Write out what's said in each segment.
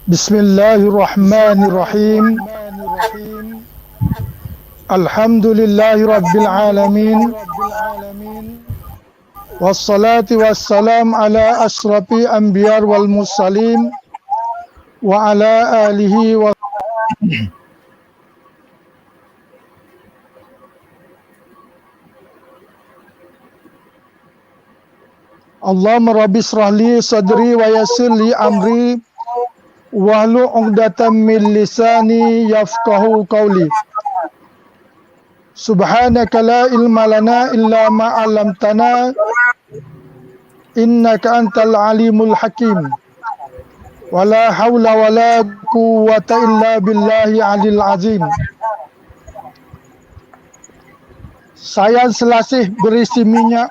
Bismillahirrahmanirrahim. Alhamdulillahi Rabbil Alamin. Wassalatu wassalam ala asrafi anbiya wal mursalin wa ala alihi wa Allahumma rabbi israh li sadri wa yassir li amri wahlul 'uqdatam min lisani yafqahu qawli. Subhanaka la ilma lana illa ma 'allamtana innaka antal alimul hakim. Wala haula wala quwwata illa billahi 'alil azim. Sayang selasih berisi minyak,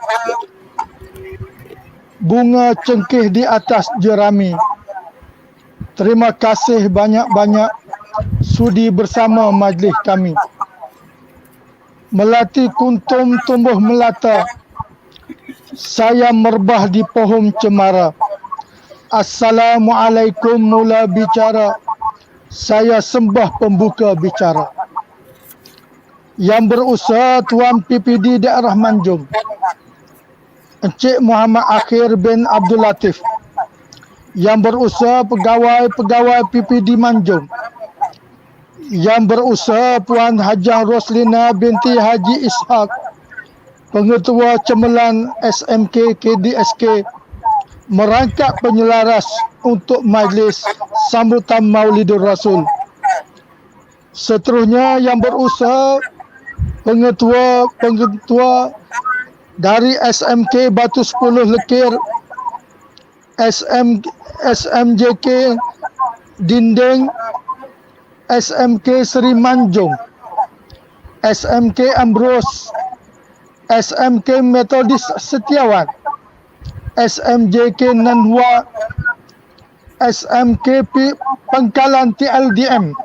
bunga cengkeh di atas jerami. Terima kasih banyak-banyak sudi bersama majlis kami. Melati kuntum tumbuh melata, saya merbah di pohon cemara. Assalamualaikum mula bicara, saya sembah pembuka bicara. Yang berusaha Tuan PPD daerah Manjung, Encik Muhammad Akhir bin Abdul Latif. Yang berusaha pegawai PPD Manjung. Yang berusaha Puan Hajah Roslina binti Haji Ishak, Pengetua Cemerlang SMK KDSK, merangkap penyelaras untuk majlis sambutan Maulidur Rasul. Seterusnya yang berusaha pengetua dari SMK Batu 10 Lekir, SMJK Dinding, SMK Seri Manjung, SMK Ambros, SMK Metodis Setiawan, SMJK Nanhua, SMK Pangkalan TLDM,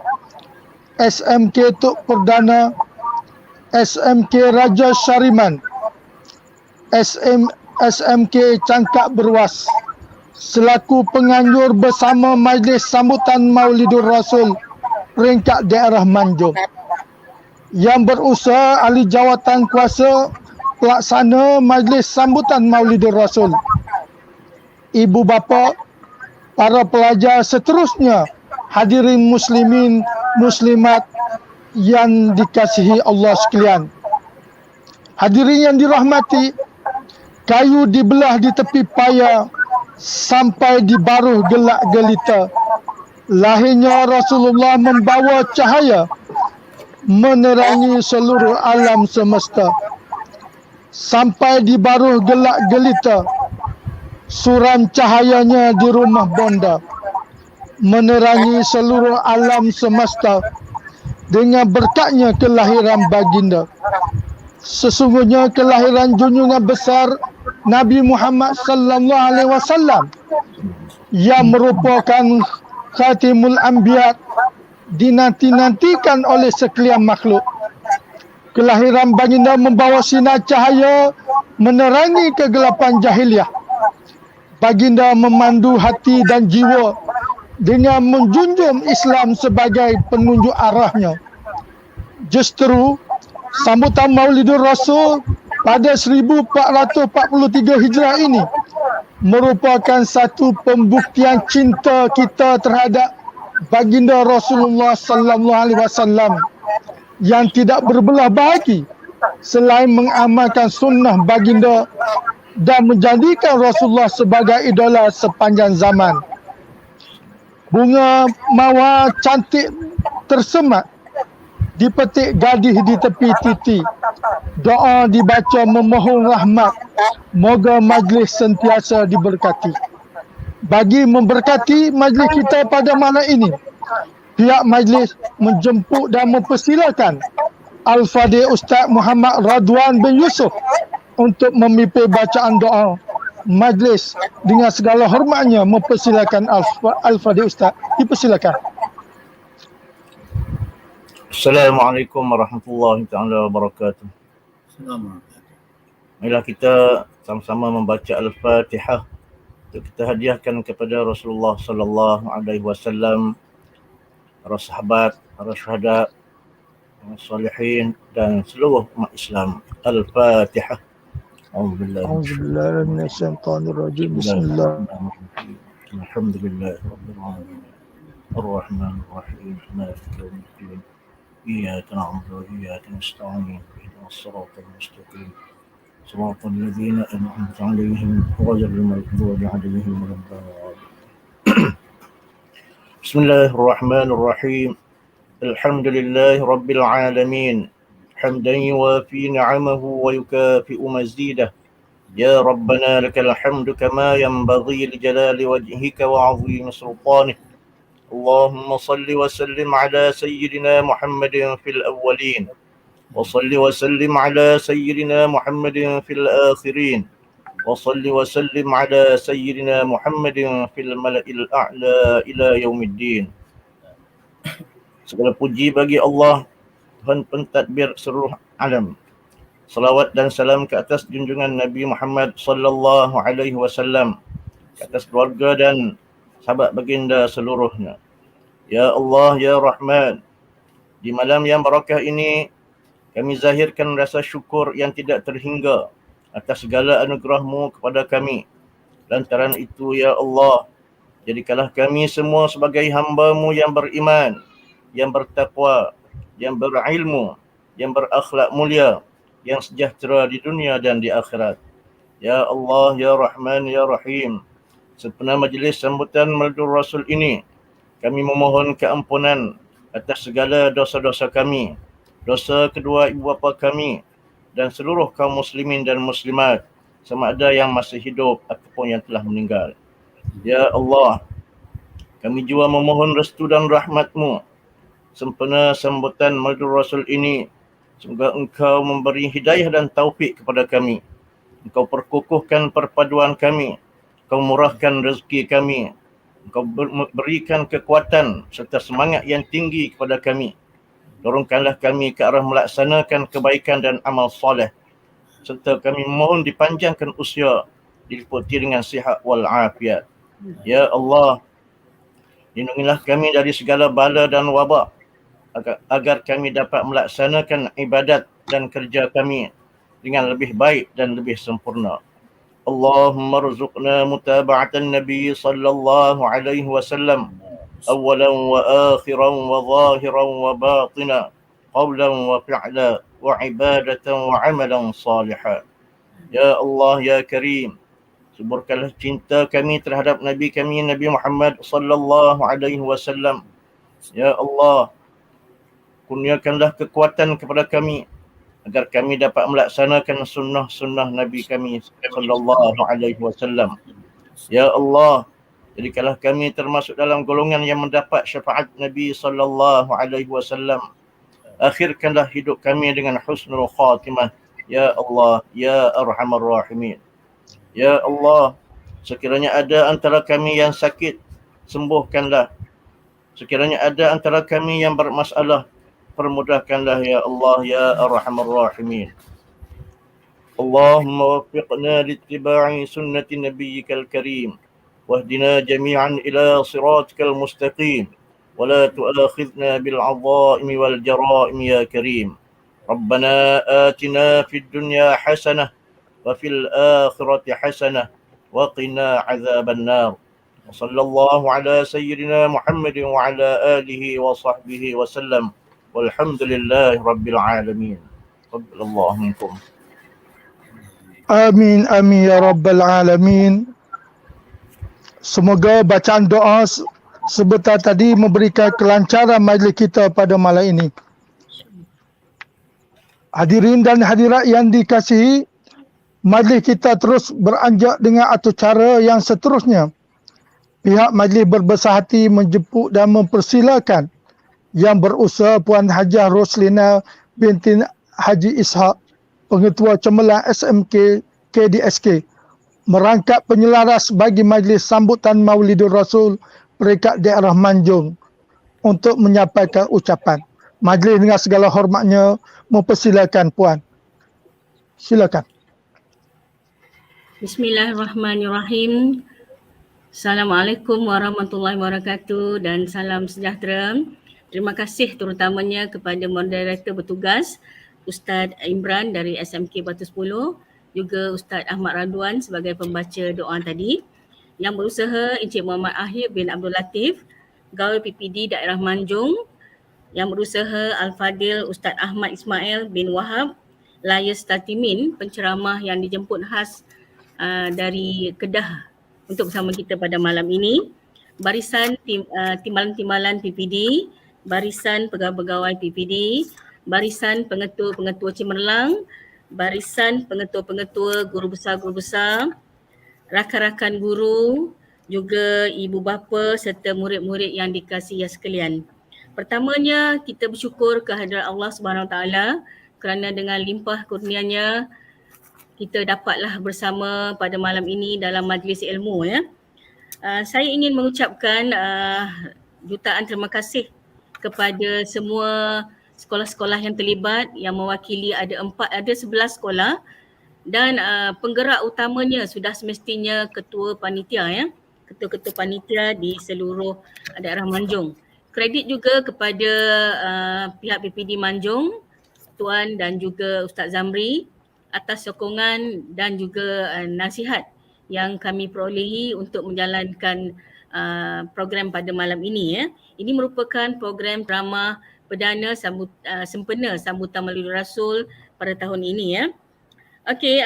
SMK Tuk Perdana, SMK Raja Syariman, SMK Cangkak Berwas, selaku penganjur bersama Majlis Sambutan Maulidur Rasul peringkat daerah Manjung. Yang berusaha ahli jawatan kuasa pelaksana Majlis Sambutan Maulidur Rasul, ibu bapa, para pelajar, seterusnya hadirin muslimin muslimat yang dikasihi Allah sekalian. Hadirin yang dirahmati, kayu dibelah di tepi paya sampai di baruh gelak gelita. Lahirnya Rasulullah membawa cahaya menerangi seluruh alam semesta. Sampai di baruh gelak gelita, suram cahayanya di rumah bonda, menerangi seluruh alam semesta. Dengan berkatnya kelahiran baginda. Sesungguhnya kelahiran junjungan besar Nabi Muhammad sallallahu alaihi wasallam yang merupakan khatimul anbiya dinanti-nantikan oleh sekalian makhluk. Kelahiran baginda membawa sinar cahaya menerangi kegelapan jahiliah. Baginda memandu hati dan jiwa dengan menjunjung Islam sebagai penunjuk arahnya. Justru sambutan Maulidur Rasul pada 1443 Hijrah ini merupakan satu pembuktian cinta kita terhadap baginda Rasulullah sallallahu alaihi wasallam yang tidak berbelah bagi selain mengamalkan sunnah baginda dan menjadikan Rasulullah sebagai idola sepanjang zaman. Bunga mawar cantik tersemat dipetik gadis di tepi titi. Doa dibaca memohon rahmat. Moga majlis sentiasa diberkati. Bagi memberkati majlis kita pada malam ini, pihak majlis menjemput dan mempersilakan Al-Fadhil Ustaz Muhammad Radwan bin Yusuf untuk memimpin bacaan doa. majlis dengan segala hormatnya mempersilakan Al-Fadhil Ustaz. Dipersilakan. Assalamualaikum warahmatullahi taala wabarakatuh. Marilah kita sama-sama membaca Al-Fatihah untuk kita hadiahkan kepada Rasulullah sallallahu alaihi wasallam, para sahabat, para syuhada, salihin dan seluruh umat Islam. Al-Fatihah. Auzubillahi minasyaitonir rajim. Bismillah. Alhamdulillah rabbil alamin. Ar-Rahmanir Rahim. Maliki yaumiddin. Iyyaka na'budu wa iyyaka nasta'in. Ihdinas siratal mustaqim. Siratal ladzina an'amta 'alaihim ghairil maghdubi 'alaihim waladdallin. Bismillahirrahmanirrahim. Alhamdulillahi rabbil alamin. حمدا يوافي نعمه ويكافئ مزيده يا ربنا لك الحمد كما ينبغي لجلال وجهك وعظيم سلطانه اللهم صل وسلم على سيدنا محمد في الأولين وصل وسلم على سيدنا محمد في الآخرين وصل وسلم على سيدنا محمد في الملأ الأعلى إلى يوم الدين. Segala puji bagi Allah, Tuhan pentadbir seluruh alam. Salawat dan salam ke atas junjungan Nabi Muhammad sallallahu alaihi wasallam, ke atas keluarga dan sahabat baginda seluruhnya. Ya Allah, ya Rahman, di malam yang barakah ini kami zahirkan rasa syukur yang tidak terhingga atas segala anugerah-Mu kepada kami. Lantaran itu, ya Allah, jadikanlah kami semua sebagai hamba-Mu yang beriman, yang bertakwa, yang berilmu, yang berakhlak mulia, yang sejahtera di dunia dan di akhirat. Ya Allah, ya Rahman, ya Rahim, sempena majlis sambutan Maulidur Rasul ini, kami memohon keampunan atas segala dosa-dosa kami, dosa kedua ibu bapa kami, dan seluruh kaum muslimin dan muslimat, sama ada yang masih hidup ataupun yang telah meninggal. Ya Allah, kami juga memohon restu dan rahmat-Mu sempena sambutan Maulidur Rasul ini. Semoga Engkau memberi hidayah dan taufik kepada kami. Engkau perkukuhkan perpaduan kami. Engkau murahkan rezeki kami. Engkau berikan kekuatan serta semangat yang tinggi kepada kami. Dorongkanlah kami ke arah melaksanakan kebaikan dan amal soleh. Serta kami mohon dipanjangkan usia, diliputi dengan sihat wal afiat. Ya Allah, lindungilah kami dari segala bala dan wabak, agar kami dapat melaksanakan ibadat dan kerja kami dengan lebih baik dan lebih sempurna. Allahumma rzuqna mutaba'atan Nabi sallallahu alaihi wasallam awalan wa akhiran wa zahiran wa batina, qawlan wa fi'la wa ibadatan wa amalan salihan. Ya Allah, ya Karim, suburkanlah cinta kami terhadap Nabi kami, Nabi Muhammad sallallahu alaihi wasallam. Ya Allah, kurniakanlah kekuatan kepada kami agar kami dapat melaksanakan sunnah-sunnah Nabi kami sallallahu alaihi wasallam. Ya Allah, jadikanlah kami termasuk dalam golongan yang mendapat syafaat Nabi sallallahu alaihi wasallam. Akhirkanlah hidup kami dengan husnul khatimah. Ya Allah, ya Arhamar Rahimin. Ya Allah, sekiranya ada antara kami yang sakit, sembuhkanlah. Sekiranya ada antara kami yang bermasalah, permudahkanlah ya Allah, ya Arhamar Rahimin. Allahumma waffiqna littiba'i sunnati nabiyyikal karim, wahdina jami'an ila siratikal mustaqim, wa la tu'akhidna bil 'adha'imi wal jara'im ya karim. Rabbana atina fid dunya hasanah wa fil akhirati hasanah wa qina 'adzaban nar. Sallallahu ala sayyidina Muhammadin wa ala alihi wa sahbihi wa sallam. Walhamdulillahi rabbil alamin. Taqabbalallahu minkum. Amin, amin ya rabbal alamin. Semoga bacaan doa sebentar tadi memberikan kelancaran majlis kita pada malam ini. Hadirin dan hadirat yang dikasihi, majlis kita terus beranjak dengan atur cara yang seterusnya. Pihak majlis berbesar hati menjemput dan mempersilakan yang berusaha Puan Hajah Roslina binti Haji Ishak, Pengetua Cemerlang SMK KDSK, merangkap penyelaras bagi majlis sambutan Maulidur Rasul peringkat daerah Manjung untuk menyampaikan ucapan. Majlis dengan segala hormatnya mempersilakan Puan. Silakan. Bismillahirrahmanirrahim. Assalamualaikum warahmatullahi wabarakatuh dan salam sejahtera. Terima kasih terutamanya kepada moderator bertugas Ustaz Imran dari SMK Batu 10, juga Ustaz Ahmad Radwan sebagai pembaca doa tadi, yang berusaha Encik Muhammad Ahir bin Abdul Latif, Pegawai PPD Daerah Manjung, yang berusaha Al-Fadil Ustaz Ahmad Ismail bin Wahab, Layas Tatimin, penceramah yang dijemput khas dari Kedah untuk bersama kita pada malam ini, barisan timbalan-timbalan PPD, barisan pegawai-pegawai PPD, barisan pengetua-pengetua Cemerlang, barisan pengetua-pengetua guru besar, rakan-rakan guru, juga ibu bapa serta murid-murid yang dikasihi sekalian. Pertamanya, kita bersyukur kehadrat Allah SWT kerana dengan limpah kurnianya kita dapatlah bersama pada malam ini dalam majlis ilmu. Saya ingin mengucapkan jutaan terima kasih kepada semua sekolah-sekolah yang terlibat, yang mewakili ada 11 sekolah, dan penggerak utamanya sudah semestinya ketua panitia, ketua-ketua panitia di seluruh daerah Manjung. Kredit juga kepada pihak PPD Manjung, Tuan dan juga Ustaz Zamri atas sokongan dan juga nasihat yang kami perolehi untuk menjalankan program pada malam ini. Ini merupakan program drama perdana sempena sambutan Maulidur Rasul pada tahun ini. Okey,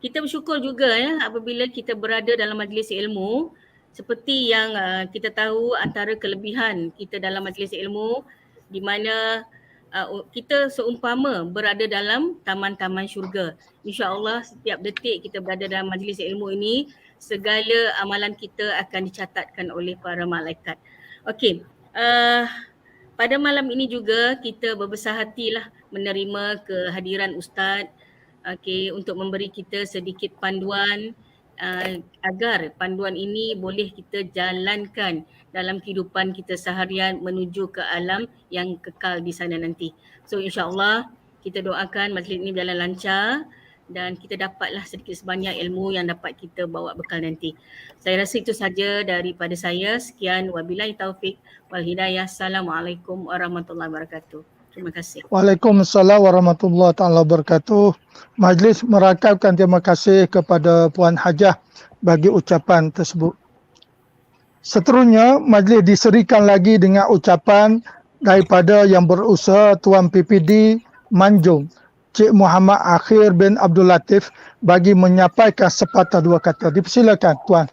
kita bersyukur juga apabila kita berada dalam majlis ilmu. Seperti yang kita tahu, antara kelebihan kita dalam majlis ilmu di mana kita seumpama berada dalam taman-taman syurga. InsyaAllah setiap detik kita berada dalam majlis ilmu ini, segala amalan kita akan dicatatkan oleh para malaikat. Okey, pada malam ini juga kita berbesar hatilah menerima kehadiran Ustaz untuk memberi kita sedikit panduan agar panduan ini boleh kita jalankan dalam kehidupan kita seharian menuju ke alam yang kekal di sana nanti. So insyaAllah kita doakan majlis ini berjalan lancar dan kita dapatlah sedikit sebanyak ilmu yang dapat kita bawa bekal nanti. Saya rasa itu saja daripada saya. Sekian, wabillahi taufik wal hidayah. Assalamualaikum warahmatullahi wabarakatuh. Terima kasih. Waalaikumsalam warahmatullahi taala wabarakatuh. Majlis merakabkan terima kasih kepada Puan Hajah bagi ucapan tersebut. Seterusnya, majlis diserikan lagi dengan ucapan daripada yang berusaha Tuan PPD Manjung, Cik Muhammad Ahir bin Abdul Latif, bagi menyampaikan sepatah dua kata. Dipersilakan Tuan.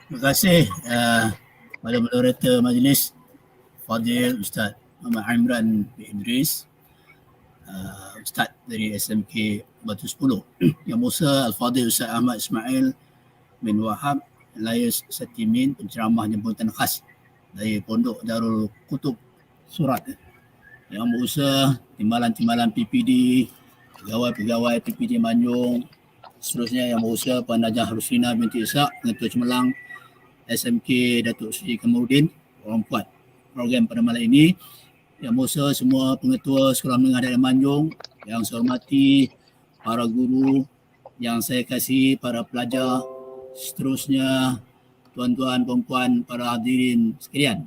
Terima kasih kepada moderator majlis Fadil Ustaz Muhammad Imran bin Idris, Ustaz dari SMK Batu 10, Yang Musa Al-Fadil Ustaz Ahmad Ismail bin Wahab, Layas Satimin, penceramah jemputan khas dari Pondok Darul Kutub Surat, Yang Musa timbalan-timbalan PPD, pegawai-pegawai PPD Manjung, seterusnya Yang Musa Puan Najah Rusina binti Ishak, Pengetua Cemerlang SMK Datuk Seri Kamarudin, orang Puat. Program pada malam ini, Yang Musa semua pengetua Sekolah Menengah Daerah Manjung, yang saya hormati para guru, yang saya kasihi para pelajar, seterusnya tuan-tuan, puan-puan, para hadirin sekalian.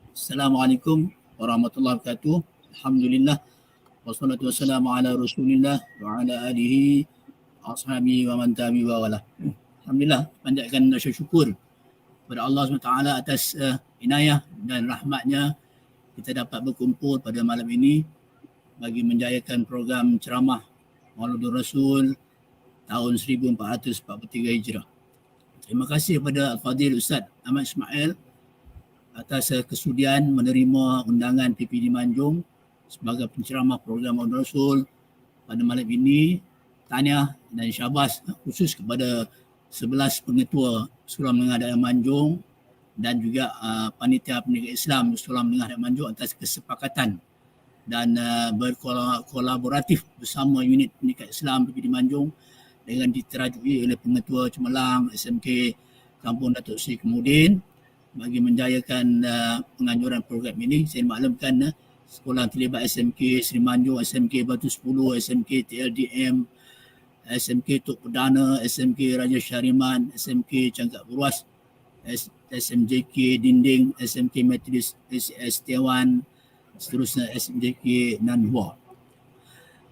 Assalamualaikum warahmatullahi wabarakatuh. Alhamdulillah. Wassalatu wassalamu ala Rasulillah wa ala alihi ashabihi wa man tabi'ahu wa wala. Alhamdulillah, panjatkan rasa syukur kepada Allah SWT atas inayah dan rahmatnya kita dapat berkumpul pada malam ini bagi menjayakan program ceramah Maulidur Rasul tahun 1443 Hijrah. Terima kasih kepada Al-Fadil Ustaz Ahmad Ismail atas kesudian menerima undangan PPD Manjung sebagai penceramah program Maulidur Rasul pada malam ini. Tahniah dan syabas khusus kepada 11 pengetua Sekolah Menengah Daerah Manjung dan juga panitia pendidikan Islam Sekolah Menengah Daerah Manjung atas kesepakatan dan berkolaboratif bersama unit pendidikan Islam PPD Manjung dengan diterajui oleh Pengetua Cemerlang SMK Kampung Datuk Seri Kemudin bagi menjayakan penganjuran program ini. Saya maklumkan sekolah terlibat SMK Seri Manjung, SMK Batu 10, SMK TLDM, SMK Tok Perdana, SMK Raja Syariman, SMK Cangkak Beruas, SMJK Dinding, SMK Metodis SCS Tiawan, seterusnya SMJK Nanhua.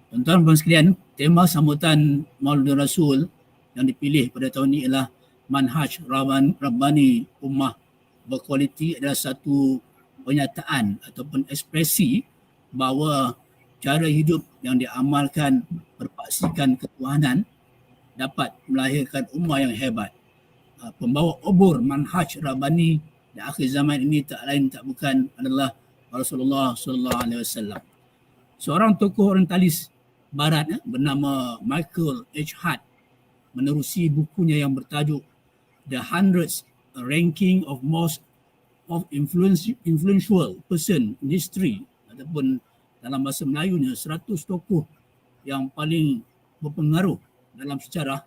Tuan-tuan dan sekalian, tema sambutan Maulid Rasul yang dipilih pada tahun ini ialah Manhaj Rabbani Ummah Berkualiti, adalah satu pernyataan ataupun ekspresi bahawa cara hidup yang diamalkan berpaksikan ketuhanan dapat melahirkan ummah yang hebat. Pembawa obor Manhaj Rabbani di akhir zaman ini tak lain tak bukan adalah Rasulullah sallallahu alaihi wasallam. Seorang tokoh orientalis barat bernama Michael H. Hart menerusi bukunya yang bertajuk The Hundreds Ranking of Most of Influential Person in History, ataupun dalam bahasa Melayunya 100 tokoh yang paling berpengaruh dalam sejarah,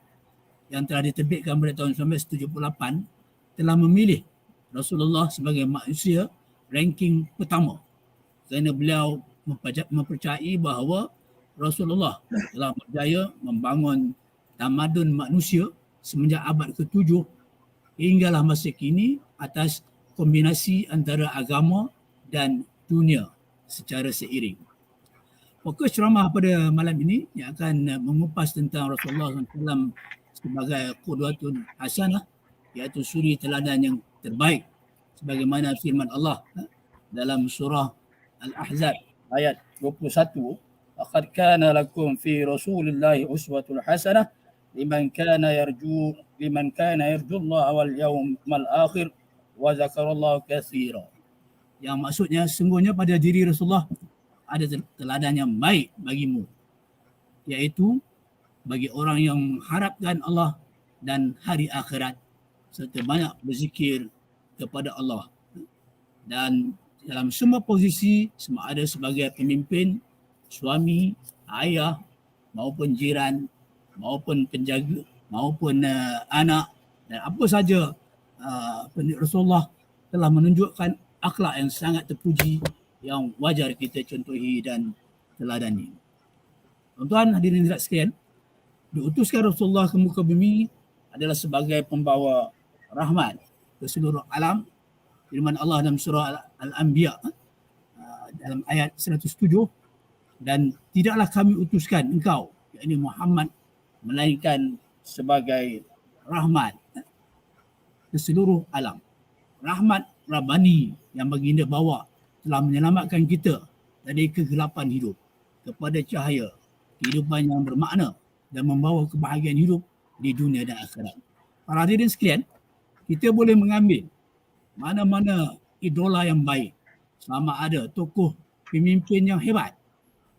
yang telah diterbitkan pada tahun 1978, telah memilih Rasulullah sebagai manusia ranking pertama kerana beliau mempercayai bahawa Rasulullah telah berjaya membangun tamadun manusia semenjak abad ke-7 hinggalah masa kini atas kombinasi antara agama dan dunia secara seiring. Fokus ceramah pada malam ini yang akan mengupas tentang Rasulullah SAW sebagai qudwatun hasanah, iaitu suri teladan yang terbaik, sebagaimana firman Allah dalam surah Al-Ahzab ayat 21, laqad kana lakum fi rasulillahi uswatun hasanah liman kana yarju Allah wal yawmal akhir wa zakarallaha katsira. Yang maksudnya, sungguhnya pada diri Rasulullah ada teladan yang baik bagimu, iaitu bagi orang yang mengharapkan Allah dan hari akhirat serta banyak berzikir kepada Allah. Dan dalam semua posisi, sama ada sebagai pemimpin, suami, ayah, maupun jiran, maupun penjaga, maupun anak, dan apa saja, Rasulullah telah menunjukkan akhlak yang sangat terpuji yang wajar kita contohi dan teladani. Tuan-tuan hadirin hadirat sekalian, diutuskan Rasulullah ke muka bumi adalah sebagai pembawa rahmat ke seluruh alam. Firman Allah dalam surah Al-Anbiya dalam ayat 107, dan tidaklah kami utuskan engkau, yakni Muhammad, melainkan sebagai rahmat ke seluruh alam. Rahmat Rabbani yang baginda bawa telah menyelamatkan kita dari kegelapan hidup kepada cahaya kehidupan yang bermakna dan membawa kebahagiaan hidup di dunia dan akhirat. Para hadirin sekalian, kita boleh mengambil mana-mana idola yang baik selama ada tokoh pemimpin yang hebat,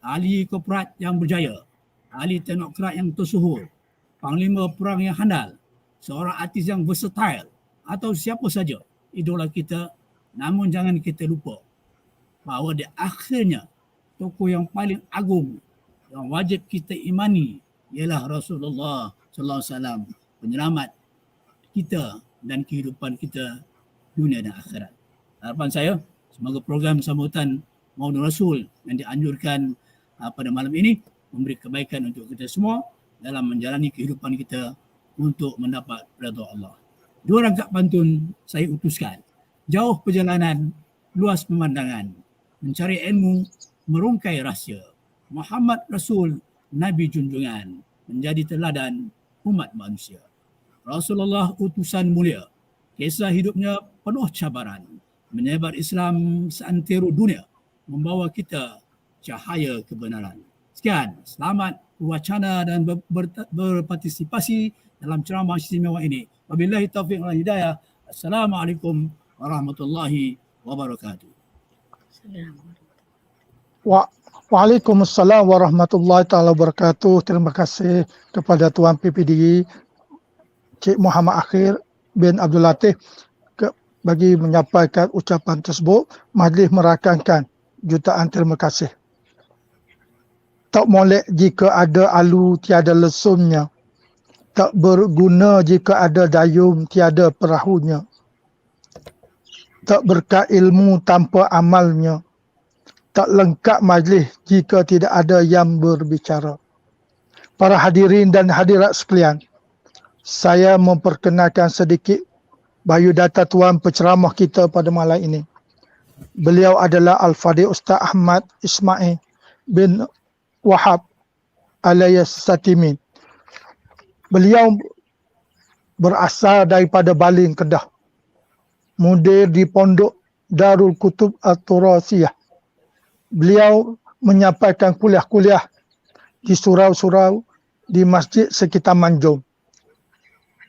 ahli korporat yang berjaya, ahli teknokrat yang tersohor, panglima perang yang handal, seorang artis yang versatile, atau siapa saja idola kita. Namun jangan kita lupa bahawa di akhirnya tokoh yang paling agung yang wajib kita imani ialah Rasulullah sallallahu alaihi wasallam, penyelamat kita dan kehidupan kita dunia dan akhirat. Harapan saya, semoga program sambutan Maulid Rasul yang dianjurkan pada malam ini memberi kebaikan untuk kita semua dalam menjalani kehidupan kita untuk mendapat redha Allah. 2 rangkap pantun saya utuskan. Jauh perjalanan, luas pemandangan, mencari ilmu, merungkai rahsia. Muhammad Rasul, Nabi junjungan, menjadi teladan umat manusia. Rasulullah utusan mulia, kisah hidupnya penuh cabaran, menyebar Islam seantero dunia, membawa kita cahaya kebenaran. Sekian, selamat berwacana dan berpartisipasi dalam ceramah istimewa ini. Wabillahi taufiq wal hidayah. Assalamualaikum warahmatullahi wabarakatuh. Waalaikumsalam warahmatullahi taala wabarakatuh. Terima kasih kepada Tuan PPDI Cik Muhammad Akhir bin Abdul Latif bagi menyampaikan ucapan tersebut. Majlis merakamkan jutaan terima kasih. Tak molek jika ada alu tiada lesumnya. Tak berguna jika ada dayung tiada perahunya. Tak berkat ilmu tanpa amalnya. Tak lengkap majlis jika tidak ada yang berbicara. Para hadirin dan hadirat sekalian, saya memperkenalkan sedikit biodata tuan penceramah kita pada malam ini. Beliau adalah Al-Fadhil Ustaz Ahmad Ismail bin Wahab alias Satimin. Beliau berasal daripada Baling, Kedah. Mudir di Pondok Darul Kutub At-Turasiyah. Beliau menyampaikan kuliah-kuliah di surau-surau di masjid sekitar Manjung.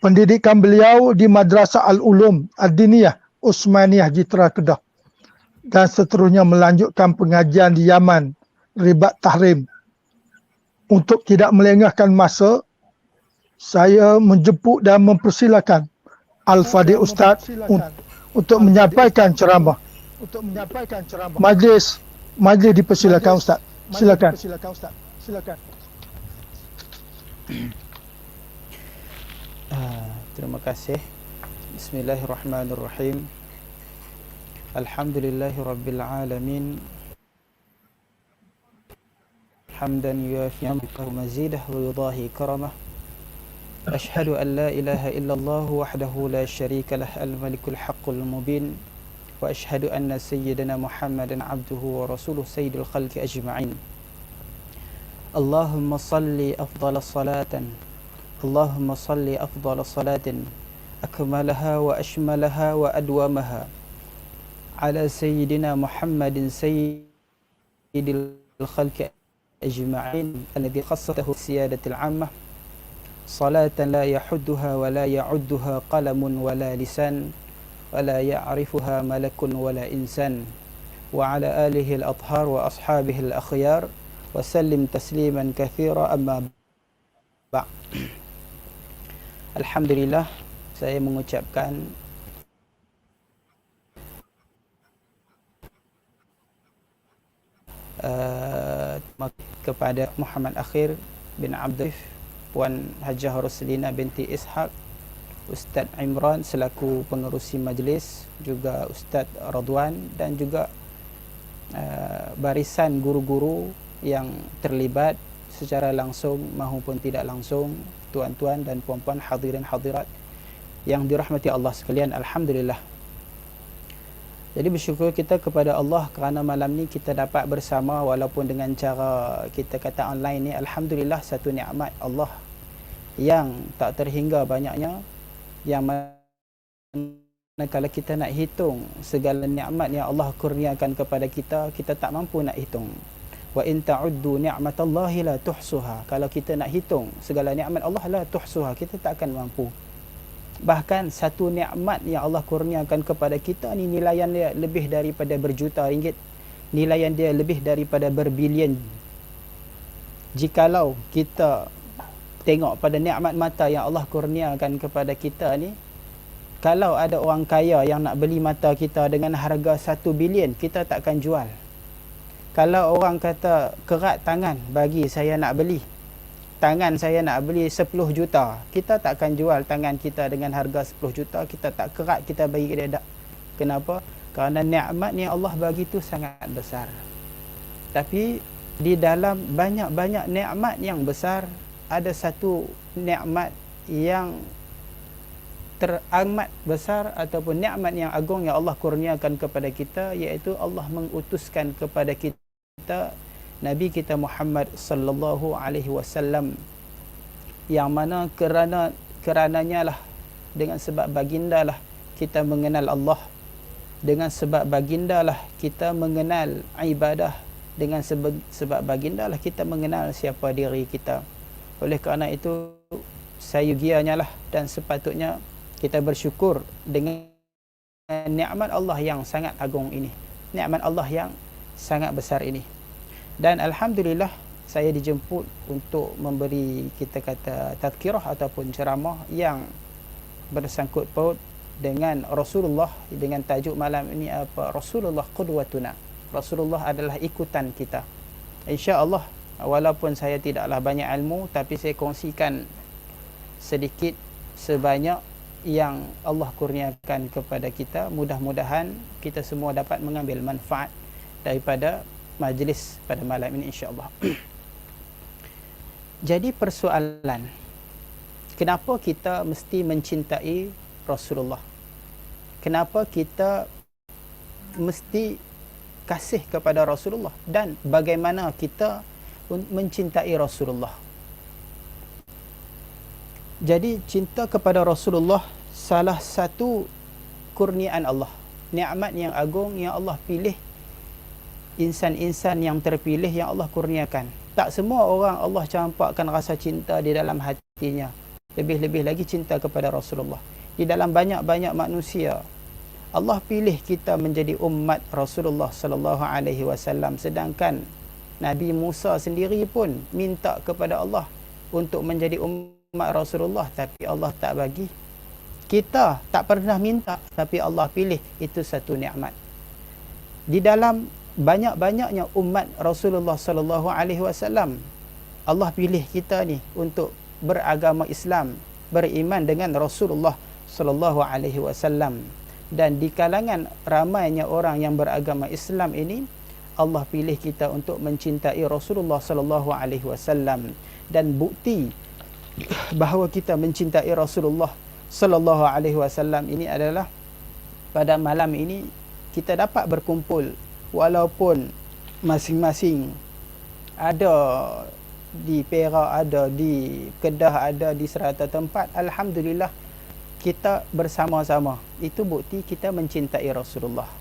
Pendidikan beliau di Madrasah Al-Ulum Ad-Diniyah Usmaniyah Jitra Kedah. Dan seterusnya melanjutkan pengajian di Yaman, Ribat Tahrim. Untuk tidak melengahkan masa, saya menjemput dan mempersilakan Al-Fadhil Ustaz untuk menyampaikan ceramah. Majlis dipersilakan Ustaz. Silakan. Terima kasih. Bismillahirrahmanirrahim. Alhamdulillahirabbil alamin. Hamdan yuafi ni'matahu mazidah wa yudahi karamah. Ashhadu an la ilaha illallah wahdahu la syarika lah al-malikul haqqul mubin. Wa ashhadu anna sayyidina Muhammadan abduhu wa rasuluh sayyidul khalqi ajma'in. Allahumma salli afdala salatan. Allahumma salli afdala salatin akmalaha wa ashmalaha wa adwamaha ala sayyidina Muhammadin sayyidil khalqi ajma'in alladhi khassatahu siyadatil ammah salatan la yahudduha wa la ya'udduha qalamun wa la lisan wa la ya'rifuha malakun wa la insan wa ala alihi al-athhar wa ashabihi al-akhyar wa sallim tasliman kathira amma ba'. Alhamdulillah, saya mengucapkan kepada Muhammad Akhir bin Abdul, Puan Hajah Roslina binti Ishaq, Ustaz Imran selaku pengerusi majlis, juga Ustaz Radwan dan juga barisan guru-guru yang terlibat secara langsung maupun tidak langsung, tuan-tuan dan puan-puan hadirin hadirat yang dirahmati Allah sekalian. Alhamdulillah. Jadi bersyukur kita kepada Allah kerana malam ni kita dapat bersama walaupun dengan cara kita kata online ni. Alhamdulillah, satu nikmat Allah yang tak terhingga banyaknya, yang mana kalau kita nak hitung segala nikmat yang Allah kurniakan kepada kita, kita tak mampu nak hitung. Wa in ta'uddu ni'matallahi la tuhsuha. Kalau kita nak hitung segala nikmat Allah, la tuhsuha, kita tak akan mampu. Bahkan satu nikmat yang Allah kurniakan kepada kita ni nilaian dia lebih daripada berjuta ringgit, nilaian dia lebih daripada berbilion. Jikalau kita tengok pada nikmat mata yang Allah kurniakan kepada kita ni, kalau ada orang kaya yang nak beli mata kita dengan harga 1 bilion, kita takkan jual. Kalau orang kata kerat tangan bagi saya nak beli, tangan saya nak beli 10 juta, kita takkan jual tangan kita dengan harga 10 juta, kita tak kerat kita bagi dia tak. Kenapa? Kerana nikmat yang Allah bagi tu sangat besar. Tapi di dalam banyak-banyak nikmat yang besar, ada satu nikmat yang teramat besar ataupun nikmat yang agung yang Allah kurniakan kepada kita, iaitu Allah mengutuskan kepada kita Nabi kita Muhammad sallallahu alaihi wasallam, yang mana kerananya lah, dengan sebab baginda lah kita mengenal Allah, dengan sebab baginda lah kita mengenal ibadah, dengan sebab baginda lah kita mengenal siapa diri kita. Oleh kerana itu, sayugianya lah dan sepatutnya kita bersyukur dengan nikmat Allah yang sangat agung ini, nikmat Allah yang sangat besar ini. Dan alhamdulillah, saya dijemput untuk memberi, kita kata, tazkirah ataupun ceramah yang bersangkut paut dengan Rasulullah, dengan tajuk malam ini apa? Rasulullah qudwatuna. Rasulullah adalah ikutan kita. Insya-Allah, walaupun saya tidaklah banyak ilmu, tapi saya kongsikan sedikit sebanyak yang Allah kurniakan kepada kita. Mudah-mudahan kita semua dapat mengambil manfaat daripada majlis pada malam ini, insya-Allah. Jadi persoalan, kenapa kita mesti mencintai Rasulullah? Kenapa kita mesti kasih kepada Rasulullah, dan bagaimana kita mencintai Rasulullah? Jadi cinta kepada Rasulullah salah satu kurniaan Allah, nikmat yang agung yang Allah pilih, insan-insan yang terpilih yang Allah kurniakan. Tak semua orang Allah campakkan rasa cinta di dalam hatinya. Lebih-lebih lagi cinta kepada Rasulullah. Di dalam banyak-banyak manusia, Allah pilih kita menjadi umat Rasulullah sallallahu alaihi wasallam, sedangkan Nabi Musa sendiri pun minta kepada Allah untuk menjadi umat Rasulullah, tapi Allah tak bagi. Kita tak pernah minta, tapi Allah pilih. Itu satu nikmat. Di dalam banyak-banyaknya umat Rasulullah sallallahu alaihi wasallam, Allah pilih kita ni untuk beragama Islam, beriman dengan Rasulullah sallallahu alaihi wasallam. Dan di kalangan ramainya orang yang beragama Islam ini, Allah pilih kita untuk mencintai Rasulullah sallallahu alaihi wasallam. Dan bukti bahawa kita mencintai Rasulullah sallallahu alaihi wasallam ini adalah pada malam ini kita dapat berkumpul, walaupun masing-masing ada di Perak, ada di Kedah, ada di serata tempat. Alhamdulillah kita bersama-sama. Itu bukti kita mencintai Rasulullah.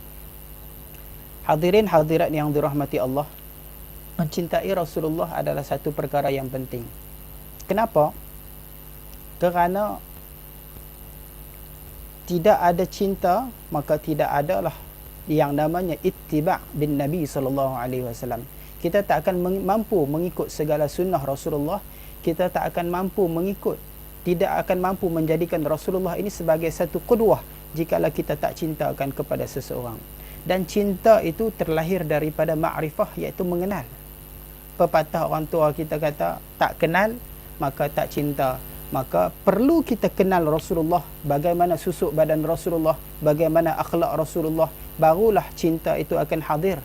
Hadirin hadirat yang dirahmati Allah, mencintai Rasulullah adalah satu perkara yang penting. Kenapa? Kerana tidak ada cinta, maka tidak adalah yang namanya ittiba' bin Nabi sallallahu alaihi wasallam. Kita tak akan mampu mengikut segala sunnah Rasulullah. Kita tak akan mampu mengikut, tidak akan mampu menjadikan Rasulullah ini sebagai satu qudwah jikalau kita tak cintakan kepada seseorang. Dan cinta itu terlahir daripada ma'rifah, iaitu mengenal. Pepatah orang tua kita kata, tak kenal maka tak cinta. Maka perlu kita kenal Rasulullah, bagaimana susuk badan Rasulullah, bagaimana akhlak Rasulullah, barulah cinta itu akan hadir.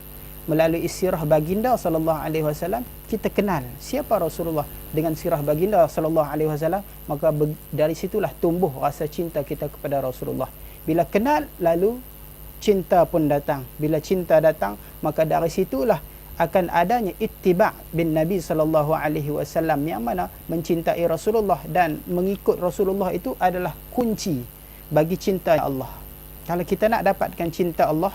Melalui sirah baginda sallallahu alaihi wasallam kita kenal siapa Rasulullah. Dengan sirah baginda sallallahu alaihi wasallam, maka dari situlah tumbuh rasa cinta kita kepada Rasulullah. Bila kenal, lalu cinta pun datang. Bila cinta datang, maka dari situlah akan adanya ittiba' bin Nabi sallallahu alaihi wasallam, yang mana mencintai Rasulullah dan mengikut Rasulullah itu adalah kunci bagi cinta Allah. Kalau kita nak dapatkan cinta Allah,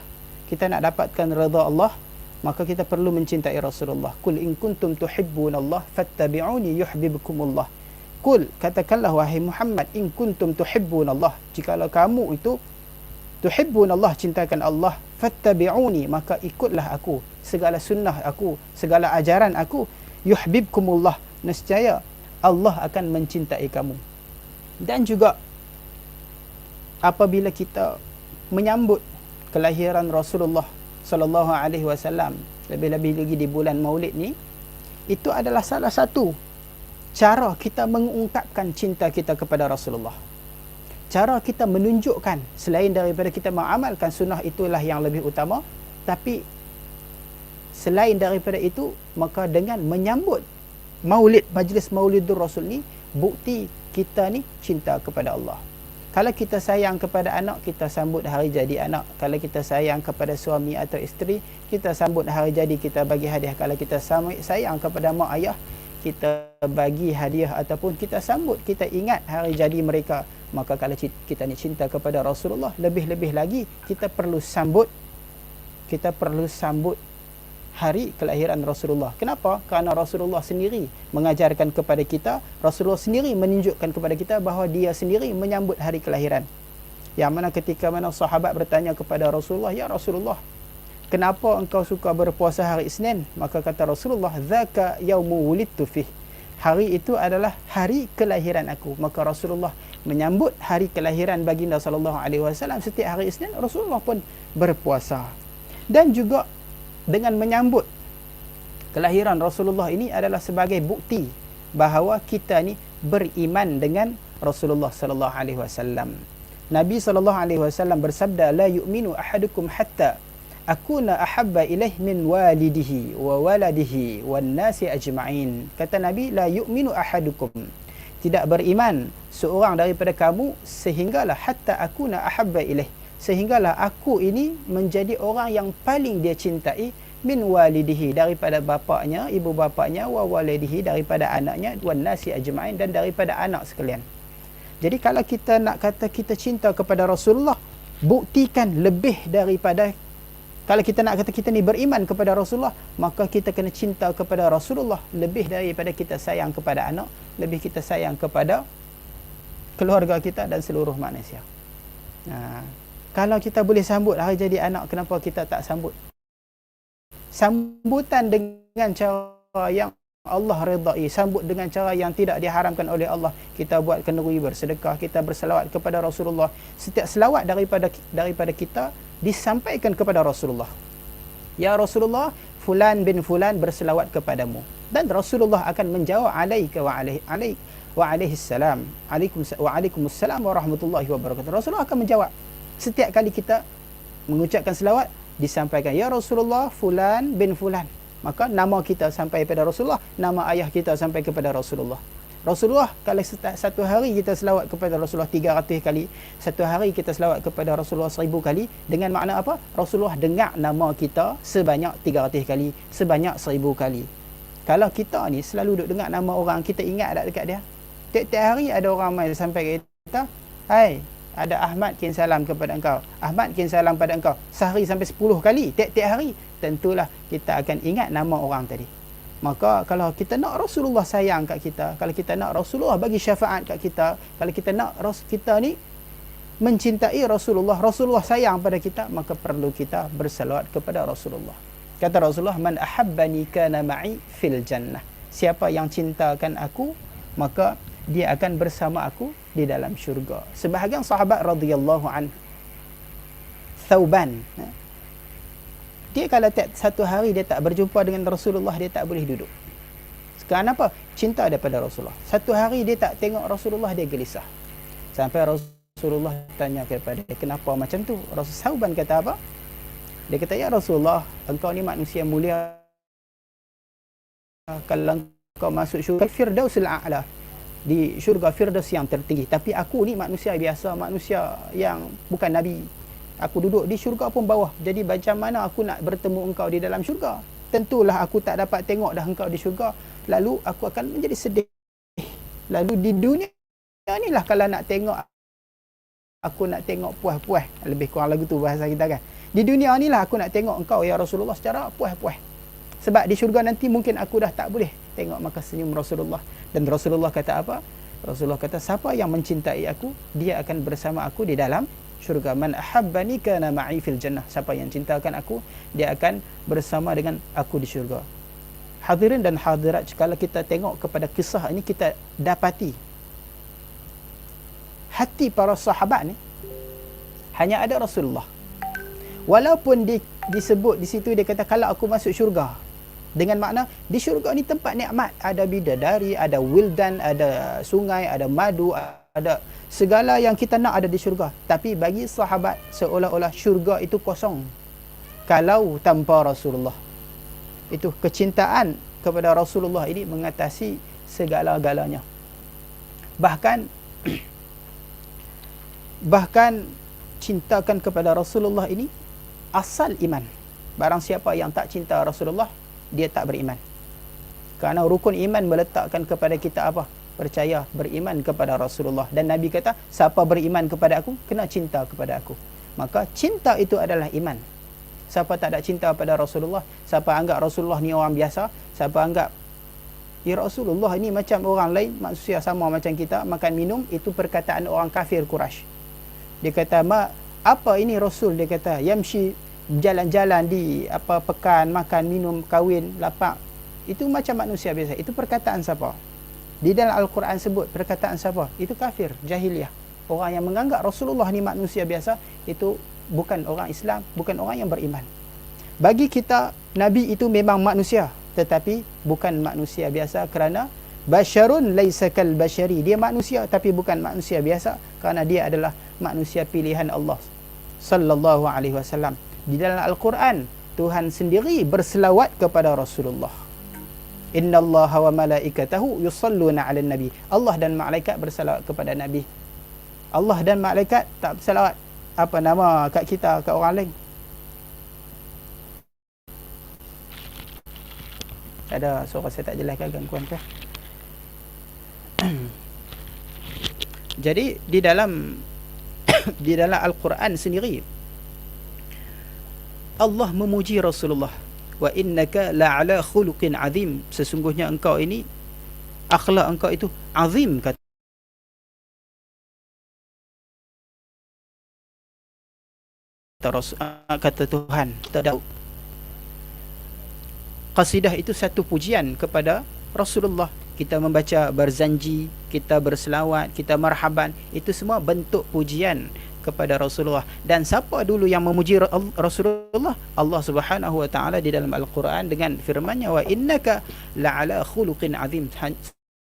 kita nak dapatkan redha Allah, maka kita perlu mencintai Rasulullah. Qul in kuntum tuhibbunallah fattabi'uni yuhibbukumullah. Qul, katakanlah wahai Muhammad, in kuntum tuhibbunallah, jikalau kamu itu tuhibbunallah, cintakan Allah, fattabi'uni, maka ikutlah aku, segala sunnah aku, segala ajaran aku, yuhibbukumullah, nescaya Allah akan mencintai kamu. Dan juga apabila kita menyambut kelahiran Rasulullah sallallahu alaihi wasallam, lebih-lebih lagi di bulan Maulid ni, itu adalah salah satu cara kita mengungkapkan cinta kita kepada Rasulullah. Cara kita menunjukkan, selain daripada kita mengamalkan sunnah itulah yang lebih utama, tapi selain daripada itu, maka dengan menyambut Maulid, majlis Maulidur Rasul ni, bukti kita ni cinta kepada Allah. Kalau kita sayang kepada anak, kita sambut hari jadi anak. Kalau kita sayang kepada suami atau isteri, kita sambut hari jadi, kita bagi hadiah. Kalau kita sayang kepada mak ayah, kita bagi hadiah ataupun kita sambut, kita ingat hari jadi mereka. Maka kalau kita ni cinta kepada Rasulullah, lebih-lebih lagi kita perlu sambut hari kelahiran Rasulullah. Kenapa? Kerana Rasulullah sendiri mengajarkan kepada kita, Rasulullah sendiri menunjukkan kepada kita bahawa dia sendiri menyambut hari kelahiran. Yang mana ketika mana sahabat bertanya kepada Rasulullah, ya Rasulullah, kenapa engkau suka berpuasa hari Isnin? Maka kata Rasulullah, zaka yaumu wulidtu fih, hari itu adalah hari kelahiran aku. Maka Rasulullah menyambut hari kelahiran baginda sallallahu alaihi wasallam setiap hari Isnin. Rasulullah pun berpuasa. Dan juga dengan menyambut kelahiran Rasulullah ini adalah sebagai bukti bahawa kita ni beriman dengan Rasulullah sallallahu alaihi wasallam. Nabi sallallahu alaihi wasallam bersabda, la yu'minu ahadukum hatta akuna ahabba ilaih min walidihi wa waladihi wan nasi ajma'in. Kata Nabi, la yu'minu ahadukum, tidak beriman seorang daripada kamu sehinggalah hatta akuna ahabba ilaih, sehinggalah aku ini menjadi orang yang paling dia cintai, min walidihi, daripada bapaknya, ibu bapaknya, wa walidihi, daripada anaknya, wan nasi ajma'in, dan daripada anak sekalian. Jadi kalau kita nak kata kita cinta kepada Rasulullah, buktikan lebih daripada, kalau kita nak kata kita ni beriman kepada Rasulullah, maka kita kena cinta kepada Rasulullah lebih daripada kita sayang kepada anak, lebih kita sayang kepada keluarga kita dan seluruh manusia. Kalau kita boleh sambut hari jadi anak, kenapa kita tak sambut? Sambutan dengan cara yang Allah redai, sambut dengan cara yang tidak diharamkan oleh Allah. Kita buat kenduri, bersedekah, kita berselawat kepada Rasulullah. Setiap selawat daripada kita disampaikan kepada Rasulullah. Ya Rasulullah, fulan bin fulan berselawat kepadamu. Dan Rasulullah akan menjawab alaika wa alaihi salam. Waalaikumsalam warahmatullahi wabarakatuh. Rasulullah akan menjawab. Setiap kali kita mengucapkan selawat, disampaikan, ya Rasulullah, fulan bin fulan. Maka nama kita sampai kepada Rasulullah, nama ayah kita sampai kepada Rasulullah. Rasulullah, kalau satu hari kita selawat kepada Rasulullah 300 kali, satu hari kita selawat kepada Rasulullah 1000 kali, dengan makna apa? Rasulullah dengar nama kita sebanyak 300 kali, sebanyak 1000 kali. Kalau kita ni selalu duduk dengar nama orang, kita ingat tak dekat dia? Tiap-tiap hari ada orang main sampai ke kita, hai, ada Ahmad kirim salam kepada engkau, Ahmad kirim salam pada engkau, sehari sampai 10 kali, tiap-tiap hari, tentulah kita akan ingat nama orang tadi. Maka kalau kita nak Rasulullah sayang kat kita, kalau kita nak Rasulullah bagi syafaat kat kita, kalau kita nak kita ni mencintai Rasulullah, Rasulullah sayang pada kita, maka perlu kita bersalawat kepada Rasulullah. Kata Rasulullah, man ahabbani kana ma'i fil jannah. Siapa yang cintakan aku, maka dia akan bersama aku di dalam syurga. Sebahagian sahabat radhiyallahu anhu, Thauban, dia kalau satu hari dia tak berjumpa dengan Rasulullah, dia tak boleh duduk. Sekarang apa? Cinta daripada Rasulullah. Satu hari dia tak tengok Rasulullah, dia gelisah. Sampai Rasulullah tanya kepada dia, kenapa macam tu? Thauban kata apa? Dia kata, ya Rasulullah, engkau ni manusia mulia. Kalau engkau masuk syurga Firdausul A'la, di syurga Firdaus yang tertinggi. Tapi aku ni manusia biasa, manusia yang bukan Nabi. Aku duduk di syurga pun bawah. Jadi macam mana aku nak bertemu engkau di dalam syurga? Tentulah aku tak dapat tengok dah engkau di syurga. Lalu aku akan menjadi sedih. Lalu di dunia ni lah kalau nak tengok, aku nak tengok puas-puas. Lebih kurang lagu tu bahasa kita kan. Di dunia ni lah aku nak tengok engkau ya Rasulullah secara puas-puas. Sebab di syurga nanti mungkin aku dah tak boleh tengok maka senyum Rasulullah. Dan Rasulullah kata apa? Rasulullah kata, siapa yang mencintai aku, dia akan bersama aku di dalam syurga. Man ahabbani kana ma'i fil jannah. Siapa yang cintakan aku, dia akan bersama dengan aku di syurga. Hadirin dan hadirat, kalau kita tengok kepada kisah ini, kita dapati hati para sahabat ni hanya ada Rasulullah. Walaupun disebut di situ, dia kata kalau aku masuk syurga, dengan makna di syurga ni tempat nikmat, ada bidadari, ada wildan, ada sungai, ada madu, ada segala yang kita nak ada di syurga. Tapi bagi sahabat seolah-olah syurga itu kosong kalau tanpa Rasulullah. Itu kecintaan kepada Rasulullah ini mengatasi segala-galanya. Bahkan cintakan kepada Rasulullah ini asal iman. Barang siapa yang tak cinta Rasulullah, dia tak beriman. Kerana rukun iman meletakkan kepada kita apa? Percaya, beriman kepada Rasulullah. Dan Nabi kata, siapa beriman kepada aku, kena cinta kepada aku. Maka cinta itu adalah iman. Siapa tak ada cinta pada Rasulullah, siapa anggap Rasulullah ni orang biasa, siapa anggap ya Rasulullah ini macam orang lain, manusia sama macam kita, makan minum, itu perkataan orang kafir Quraisy. Dia kata, apa ini Rasul? Dia kata, yamshi, jalan-jalan di pekan, makan, minum, kahwin, lapak. Itu macam manusia biasa. Itu perkataan siapa? Di dalam Al-Quran sebut perkataan siapa? Itu kafir, jahiliyah. Orang yang menganggap Rasulullah ni manusia biasa, itu bukan orang Islam, bukan orang yang beriman. Bagi kita, Nabi itu memang manusia, tetapi bukan manusia biasa, kerana Basyarun laisa kal basyari. Dia manusia tapi bukan manusia biasa, kerana dia adalah manusia pilihan Allah sallallahu alaihi wasallam. Di dalam Al-Quran, Tuhan sendiri berselawat kepada Rasulullah. Innallaha wa malaikatahu yusalluna 'alan nabi. Allah dan malaikat berselawat kepada Nabi. Allah dan malaikat tak berselawat. Apa nama kat kita, kat orang lain? Ada suara saya tak jelas kan gangguan ke? Jadi di dalam di dalam Al-Quran sendiri Allah memuji Rasulullah, wa innaka la'ala khuluqin azim. Sesungguhnya engkau ini, akhlak engkau itu azim, kata kata Tuhan. Qasidah itu satu pujian kepada Rasulullah. Kita membaca berzanji, kita berselawat, kita marhaban, itu semua bentuk pujian kepada Rasulullah. Dan siapa dulu yang memuji Rasulullah? Allah Subhanahu wa taala di dalam Al-Quran dengan firman-Nya, wa innaka la'ala khuluqin azim.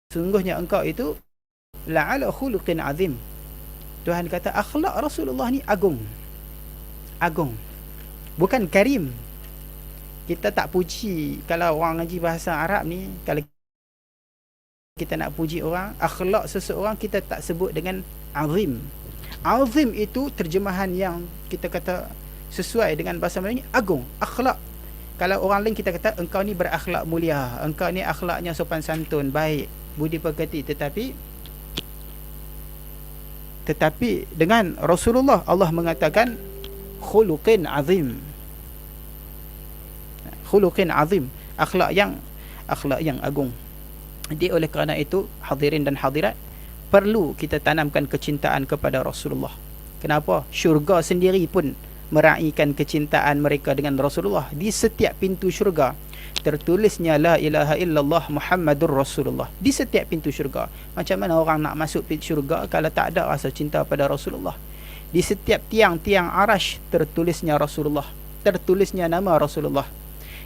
Sungguhnya engkau itu la'ala khuluqin azim. Tuhan kata akhlak Rasulullah ni agung. Agung. Bukan karim. Kita tak puji. Kalau orang ngaji bahasa Arab ni, kalau kita nak puji orang, akhlak seseorang kita tak sebut dengan azim. Azim itu terjemahan yang kita kata sesuai dengan bahasa Melayu, agung, akhlak. Kalau orang lain kita kata engkau ni berakhlak mulia, engkau ni akhlaknya sopan santun, baik, budi pekerti. Tetapi dengan Rasulullah Allah mengatakan khuluqin azim. Khuluqin azim, akhlak yang agung. Jadi oleh kerana itu, hadirin dan hadirat, perlu kita tanamkan kecintaan kepada Rasulullah. Kenapa? Syurga sendiri pun meraihkan kecintaan mereka dengan Rasulullah. Di setiap pintu syurga tertulisnya la ilaha illallah Muhammadur Rasulullah. Di setiap pintu syurga. Macam mana orang nak masuk pintu syurga kalau tak ada rasa cinta pada Rasulullah? Di setiap tiang-tiang arash tertulisnya Rasulullah, tertulisnya nama Rasulullah.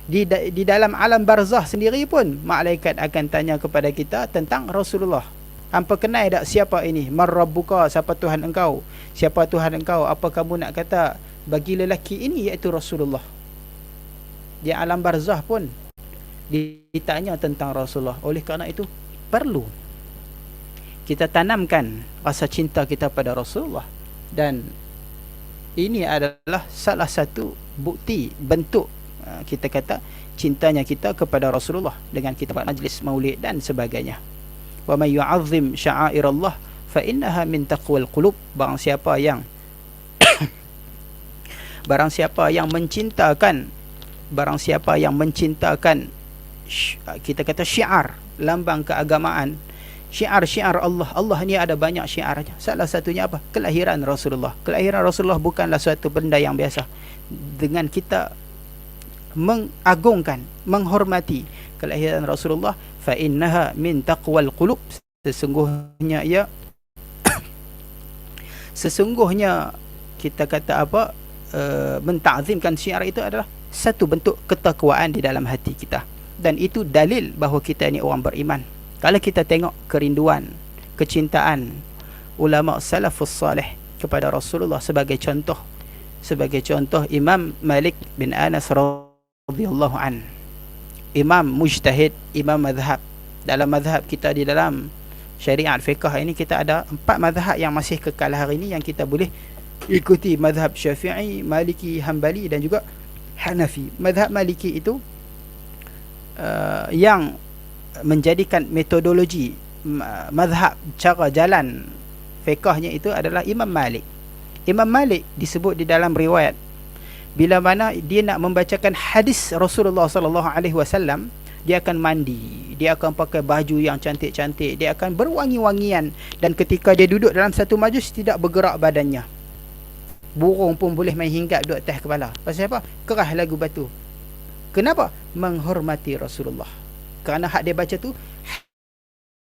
Di dalam alam barzah sendiri pun malaikat akan tanya kepada kita tentang Rasulullah. Hampa kenal tak siapa ini? Man rabbuka, siapa Tuhan engkau? Siapa Tuhan engkau? Apa kamu nak kata bagi lelaki ini, iaitu Rasulullah? Di alam barzah pun ditanya tentang Rasulullah. Oleh kerana itu perlu kita tanamkan rasa cinta kita pada Rasulullah. Dan ini adalah salah satu bukti, bentuk kita kata cintanya kita kepada Rasulullah dengan kita buat majlis maulid dan sebagainya. Wa may yu'azzim sya'airallah fa innaha min taqwal qulub. Barang siapa yang mencintakan kita kata syiar, lambang keagamaan, syiar Allah. Allah ni ada banyak syiarnya. Salah satunya apa? Kelahiran Rasulullah. Kelahiran Rasulullah bukanlah suatu benda yang biasa. Dengan kita mengagungkan, menghormati kelahiran Rasulullah, fa innaha min taqwal qulub. Sesungguhnya kita kata apa, mentakzimkan syiar itu adalah satu bentuk ketakwaan di dalam hati kita. Dan itu dalil bahawa kita ni orang beriman. Kalau kita tengok kerinduan, kecintaan ulama salafus salih kepada Rasulullah, sebagai contoh Imam Malik bin Anas radhiyallahu an, imam mujtahid, imam mazhab. Dalam mazhab kita, di dalam syariat fiqh ini, kita ada 4 mazhab yang masih kekal hari ini yang kita boleh ikuti. Mazhab Syafi'i, Maliki, Hanbali dan juga Hanafi. Mazhab Maliki itu yang menjadikan metodologi mazhab, cara jalan fiqhnya itu adalah Imam Malik. Imam Malik disebut di dalam riwayat, bila mana dia nak membacakan hadis Rasulullah sallallahu alaihi wasallam, dia akan mandi, dia akan pakai baju yang cantik-cantik, dia akan berwangi-wangian, dan ketika dia duduk dalam satu majlis tidak bergerak badannya. Burung pun boleh main hinggap duduk atas kepala. Pasal apa? Kerah lagu batu. Kenapa? Menghormati Rasulullah. Kerana hak dia baca tu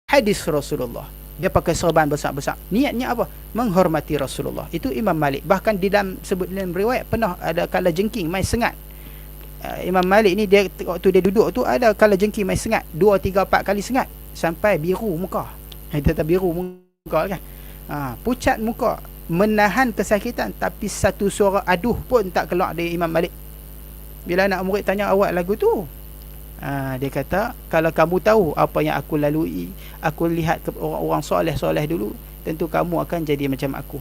hadis Rasulullah. Dia pakai serban besar-besar. Niatnya apa? Menghormati Rasulullah. Itu Imam Malik. Bahkan di dalam dalam riwayat pernah ada kala jengking main sengat. Imam Malik ni, dia waktu dia duduk tu ada kala jengking main sengat, 2, 3, 4 kali sengat. sampai biru muka. Kita tak biru muka kan. Pucat muka, menahan kesakitan, tapi satu suara aduh pun tak keluar dari Imam Malik. Bila anak murid tanya awak lagu tu, dia kata, kalau kamu tahu apa yang aku lalui, aku lihat orang-orang soleh-soleh dulu, tentu kamu akan jadi macam aku.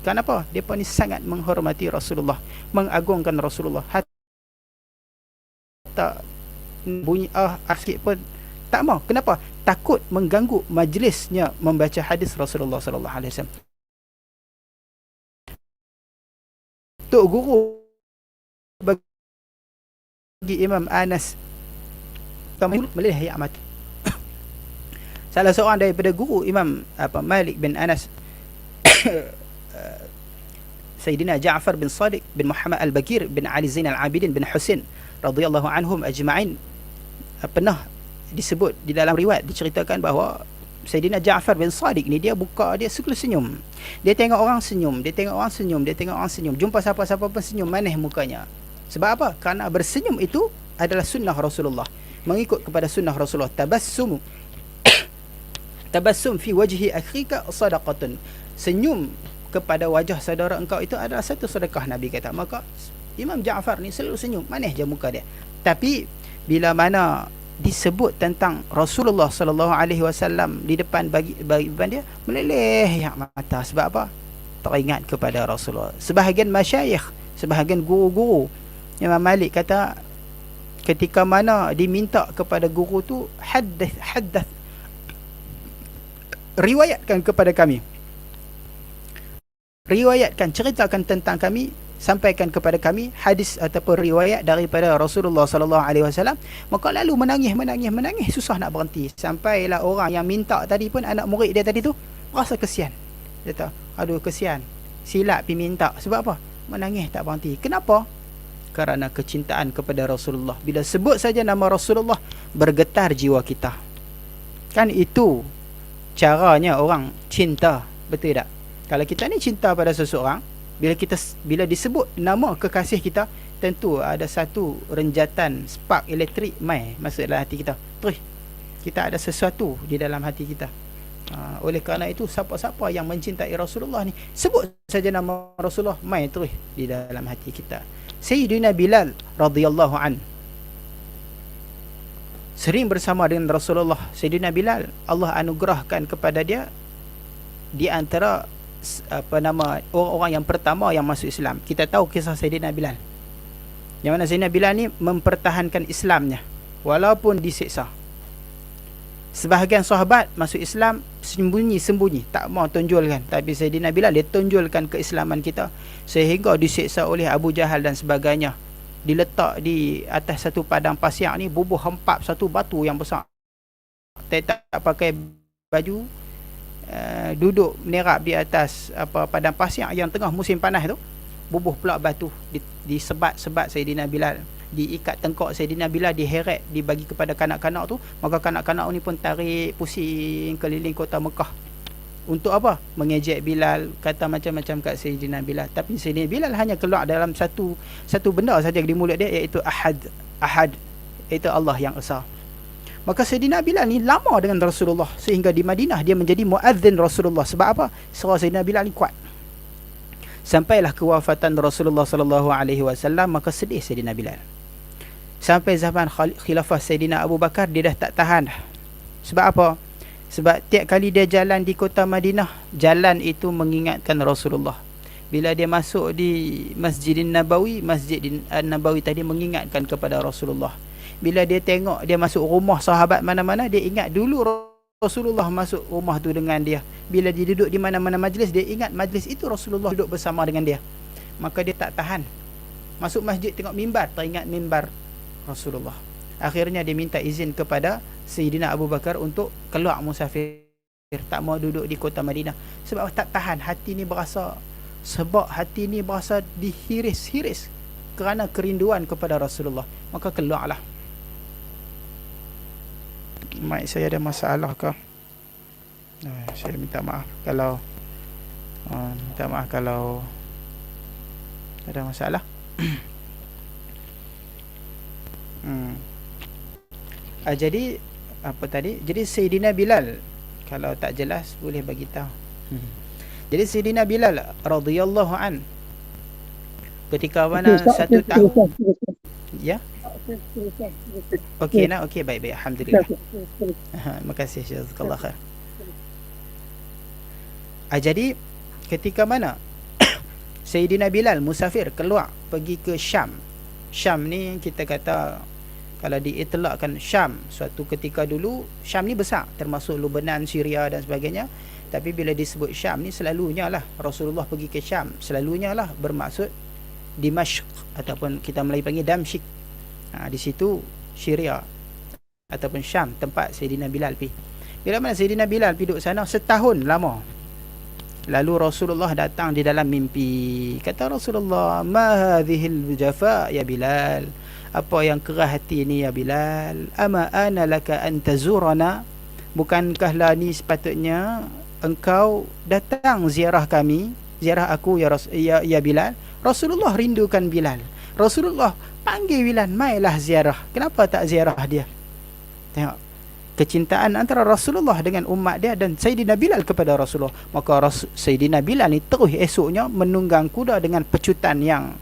Kenapa? Mereka ni sangat menghormati Rasulullah, mengagungkan Rasulullah. Hatta bunyi sikit pun tak mau. Kenapa? Takut mengganggu majlisnya membaca hadis Rasulullah sallallahu alaihi wasallam. Tok guru bagi Imam Anas meleleh air mata. Salah seorang daripada guru Imam Malik bin Anas, Sayyidina Ja'far bin Sadiq bin Muhammad Al-Bakir bin Ali Zain Al-Abidin bin Husain radhiyallahu anhum ajma'in, pernah disebut di dalam riwayat, diceritakan bahawa Sayyidina Ja'far bin Sadiq ni dia suka senyum. Dia tengok orang senyum, dia tengok orang senyum, dia tengok orang senyum. Jumpa siapa-siapa pun senyum, manis mukanya. Sebab apa? Kerana bersenyum itu adalah sunnah Rasulullah. Mengikut kepada sunnah Rasulullah. Tabassum fi wajhi akhika sadaqatun. Senyum kepada wajah saudara engkau itu adalah satu sedekah, Nabi kata. Maka Imam Ja'far ni selalu senyum, manis je muka dia. Tapi bila mana disebut tentang Rasulullah sallallahu alaihi wasallam di depan bagi dia, meleleh air mata. Sebab apa? Teringat kepada Rasulullah. Sebahagian masyayikh, sebahagian guru-guru Imam Malik kata, ketika mana diminta kepada guru tu, haddath riwayatkan kepada kami, riwayatkan, ceritakan tentang kami, sampaikan kepada kami hadis ataupun riwayat daripada Rasulullah sallallahu alaihi wasallam. Maka lalu menangis, susah nak berhenti. Sampailah orang yang minta tadi pun, anak murid dia tadi tu, rasa kesian. Dia kata, aduh kesian, silap pergi minta. Sebab apa? Menangis tak berhenti. Kenapa? Kerana kecintaan kepada Rasulullah. Bila sebut saja nama Rasulullah, bergetar jiwa kita. Kan itu caranya orang cinta, betul tak? Kalau kita ni cinta pada seseorang, bila disebut nama kekasih kita, tentu ada satu renjatan spark elektrik masuk dalam hati kita. Terus kita ada sesuatu di dalam hati kita. Oleh kerana itu, siapa-siapa yang mencintai Rasulullah ni, sebut saja nama Rasulullah, terus di dalam hati kita. Sayyidina Bilal radhiyallahu an sering bersama dengan Rasulullah. Sayyidina Bilal, Allah anugerahkan kepada dia di antara orang-orang yang pertama yang masuk Islam. Kita tahu kisah Sayyidina Bilal, yang mana Sayyidina Bilal ni mempertahankan Islamnya walaupun disiksa. Sebahagian sahabat masuk Islam sembunyi-sembunyi, tak mau tonjolkan. Tapi Sayyidina Bilal, dia tonjolkan keislaman kita, sehingga disiksa oleh Abu Jahal dan sebagainya. Diletak di atas satu padang pasir ni, bubuh hempap satu batu yang besar. Tak pakai baju, duduk menerap di atas padang pasir yang tengah musim panas tu. Bubuh pula batu, disebat-sebat Sayyidina Bilal, diikat tengkok Sayyidina Bilal, diheret, dibagi kepada kanak-kanak tu. Maka kanak-kanak ni pun tarik pusing keliling kota Mekah. Untuk apa? Mengejek Bilal, kata macam-macam kat Sayyidina Bilal. Tapi Sayyidina Bilal hanya keluar dalam satu benda saja di mulut dia, iaitu ahad, iaitu Allah yang esa. Maka Sayyidina Bilal ni lama dengan Rasulullah, sehingga di Madinah dia menjadi muadzin Rasulullah. Sebab apa? Suara Sayyidina Bilal ni kuat. Sampailah kewafatan Rasulullah sallallahu alaihi wasallam, maka sedih Sayyidina Bilal. Sampai zaman khilafah Sayyidina Abu Bakar, dia dah tak tahan dah. Sebab apa? Sebab tiap kali dia jalan di kota Madinah, jalan itu mengingatkan Rasulullah. Bila dia masuk di Masjid Nabawi tadi, mengingatkan kepada Rasulullah. Bila dia tengok dia masuk rumah sahabat mana-mana, dia ingat dulu Rasulullah masuk rumah tu dengan dia. Bila dia duduk di mana-mana majlis, dia ingat majlis itu Rasulullah duduk bersama dengan dia. Maka dia tak tahan. Masuk masjid tengok mimbar, teringat mimbar Rasulullah. Akhirnya dia minta izin kepada Sayyidina Abu Bakar untuk keluar musafir, tak mau duduk di kota Madinah. Sebab tak tahan, hati ni berasa dihiris-hiris kerana kerinduan kepada Rasulullah. Maka keluarlah. Mic saya ada masalah ke? Saya minta maaf kalau ada masalah. Jadi apa tadi? Jadi Sayyidina Bilal, kalau tak jelas boleh bagi tahu. Jadi Sayyidina Bilal radhiyallahu an, ketika mana satu tahun, ya. Okey nak, okey, baik, alhamdulillah. Terima kasih, jazakallah khair. Jadi ketika mana Sayyidina Bilal musafir keluar pergi ke Syam. Syam ni kita kata kalau diitlakkan Syam, suatu ketika dulu Syam ni besar, termasuk Lebanon, Syria dan sebagainya. Tapi bila disebut Syam ni selalunya lah Rasulullah pergi ke Syam, selalunya lah bermaksud Dimashq ataupun kita Melayu panggil Damsyik. Di situ Syria ataupun Syam tempat Sayyidina Bilal pergi. Bila mana Sayyidina Bilal pergi duduk sana setahun lama. Lalu Rasulullah datang di dalam mimpi. Kata Rasulullah, "Ma hadhil jafa ya Bilal?" Apa yang kerah hati ni ya Bilal? "Ama ana laka an tazurana?" Bukankah lah ni sepatutnya engkau datang ziarah kami, ziarah aku ya Bilal? Rasulullah rindukan Bilal. Rasulullah panggil Bilal, "Mailah ziarah." Kenapa tak ziarah dia? Tengok kecintaan antara Rasulullah dengan umat dia dan Sayyidina Bilal kepada Rasulullah. Maka Sayyidina Bilal ni terus esoknya menunggang kuda dengan pecutan yang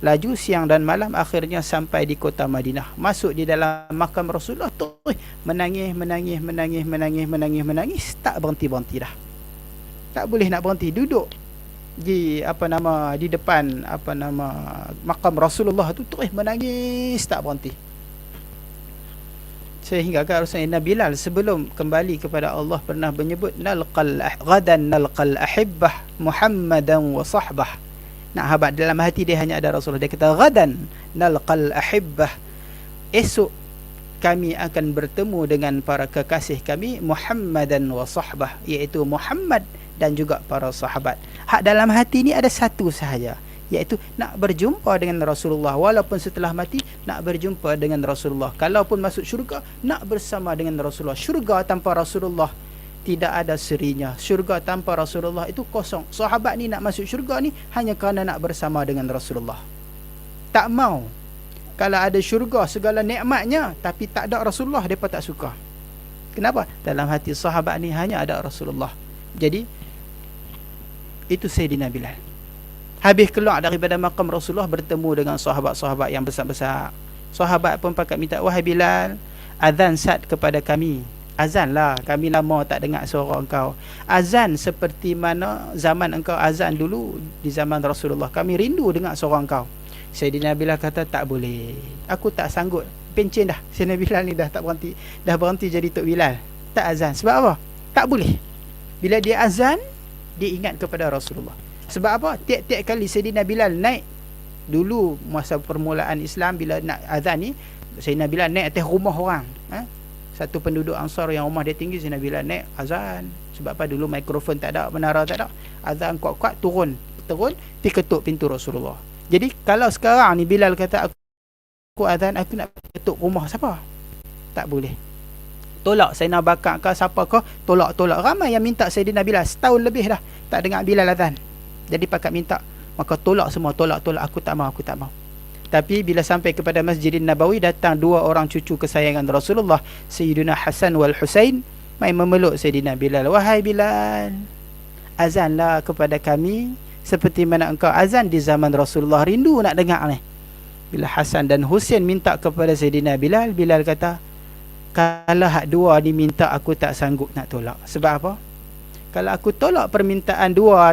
laju siang dan malam, akhirnya sampai di kota Madinah. Masuk di dalam makam Rasulullah, terus menangis, tak berhenti-berhenti dah. Tak boleh nak berhenti, duduk di di depan makam Rasulullah tu terus menangis tak berhenti. Sehingga Rasulullah Bilal sebelum kembali kepada Allah pernah menyebut ghadan nalqal ahibbah Muhammadan wa sahbah. Nak habat dalam hati dia hanya ada Rasulullah. Dia kata ghadan nalqal ahibbah, esok kami akan bertemu dengan para kekasih kami Muhammadan wa sahbah, iaitu Muhammad dan juga para sahabat. Hak dalam hati ni ada satu sahaja, iaitu nak berjumpa dengan Rasulullah. Walaupun setelah mati, nak berjumpa dengan Rasulullah. Kalaupun masuk syurga, nak bersama dengan Rasulullah. Syurga tanpa Rasulullah tidak ada serinya. Syurga tanpa Rasulullah itu kosong. Sahabat ni nak masuk syurga ni hanya kerana nak bersama dengan Rasulullah. Tak mau kalau ada syurga segala nikmatnya tapi tak ada Rasulullah, mereka tak suka. Kenapa? Dalam hati sahabat ni hanya ada Rasulullah. Jadi itu Sayyidina Bilal. Habis keluar daripada makam Rasulullah, bertemu dengan sahabat-sahabat yang besar-besar. Sahabat pun pakat minta, "Wahai Bilal, azan sat kepada kami." Azan lah, kami lama tak dengar suara engkau. Azan seperti mana zaman engkau azan dulu di zaman Rasulullah. Kami rindu dengar suara engkau. Sayyidina Bilal kata, "Tak boleh, aku tak sanggup." Pencen dah Sayyidina Bilal ni, dah berhenti jadi Tok Bilal. Tak azan. Sebab apa? Tak boleh. Bila dia azan, dia ingat kepada Rasulullah. Sebab apa? Tiap-tiap kali Sayyidina Bilal naik dulu masa permulaan Islam, bila nak azan ni, Sayyidina Bilal naik atas rumah orang. Satu penduduk Ansar yang rumah dia tinggi, Sayyidina Bilal naik azan. Sebab apa? Dulu mikrofon tak ada, menara tak ada. Azan kuat-kuat, turun, pergi ketuk pintu Rasulullah. Jadi kalau sekarang ni Bilal kata, aku azan, aku nak ketuk rumah siapa? Tak boleh. Tolak Sayyidina Bakar ke siapa ke, tolak. Ramai yang minta Sayyidina Bilal, setahun lebih dah tak dengar Bilal azan. Jadi pakat minta, maka tolak semua, tolak, aku tak mau. Tapi bila sampai kepada Masjidin Nabawi, datang dua orang cucu kesayangan Rasulullah, Sayyidina Hasan wal Husain, mai memeluk Sayyidina Bilal. "Wahai Bilal, azanlah kepada kami seperti mana engkau azan di zaman Rasulullah, rindu nak dengar ni." Bila Hasan dan Husain minta kepada Sayyidina Bilal, Bilal kata, "Kalau hak dua ni minta, aku tak sanggup nak tolak." Sebab apa? Kalau aku tolak permintaan dua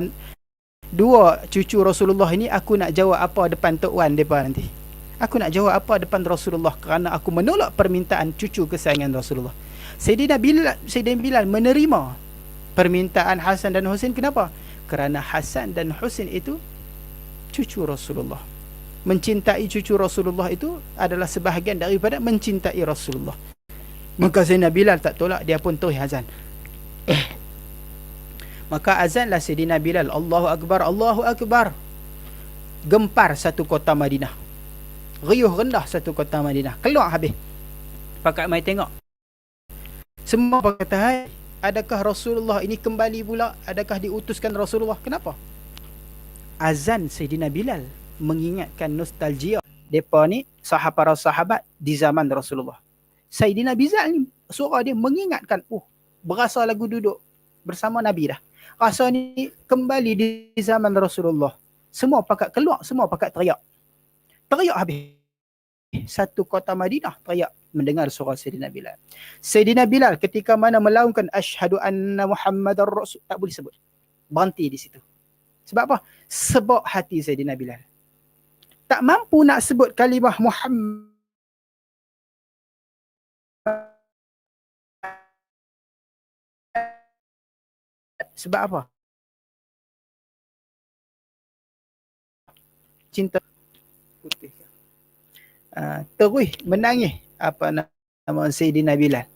cucu Rasulullah ini, aku nak jawab apa depan Tok Wan mereka nanti? Aku nak jawab apa depan Rasulullah kerana aku menolak permintaan cucu kesayangan Rasulullah. Sayyidina Bilal menerima permintaan Hasan dan Husain. Kenapa? Kerana Hasan dan Husain itu cucu Rasulullah. Mencintai cucu Rasulullah itu adalah sebahagian daripada mencintai Rasulullah. Maka Sayyidina Bilal tak tolak, dia pun terus azan. Maka azanlah Sayyidina Bilal, Allahu Akbar, Allahu Akbar. Gempar satu kota Madinah. Riuh rendah satu kota Madinah. Keluar habis. Pakat mai tengok. Semua kata, "Hai, adakah Rasulullah ini kembali pula? Adakah diutuskan Rasulullah?" Kenapa? Azan Sayyidina Bilal mengingatkan nostalgia depa ni para sahabat di zaman Rasulullah. Sayyidina Bilal ni suara dia mengingatkan, berasa lagu duduk bersama Nabi dah. Rasa ni kembali di zaman Rasulullah. Semua pakat keluar, semua pakat teriak. Teriak habis. Satu kota Madinah teriak mendengar suara Sayyidina Bilal. Sayyidina Bilal ketika mana melaungkan asyhadu anna Muhammadar Rasul, tak boleh sebut. Berhenti di situ. Sebab apa? Sebab hati Sayyidina Bilal. Tak mampu nak sebut kalimah Muhammad. Sebab apa? Cinta putih. Terus menangis apa nama Sayyidina Bilal.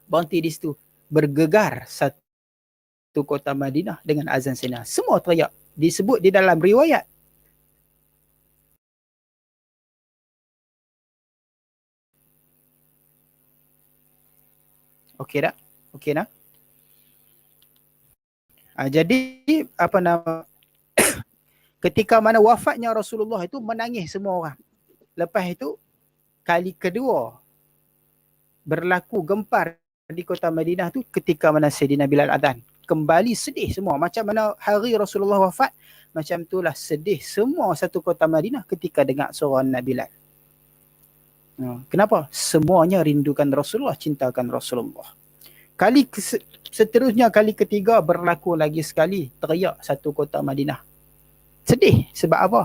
Berhenti di situ. Bergegar satu kota Madinah dengan azan Sayyidina. Semua teriak. Disebut di dalam riwayat. Okey tak? Okey tak? Jadi apa nama ketika mana wafatnya Rasulullah itu menangis semua orang. Lepas itu kali kedua berlaku gempar di kota Madinah tu ketika mana Sayyidina Bilal adzan. Kembali sedih semua. Macam mana hari Rasulullah wafat, macam itulah sedih semua satu kota Madinah ketika dengar suara Nabi Bilal. Kenapa? Semuanya rindukan Rasulullah, cintakan Rasulullah. Kali seterusnya, kali ketiga berlaku lagi sekali, teriak satu kota Madinah. Sedih. Sebab apa?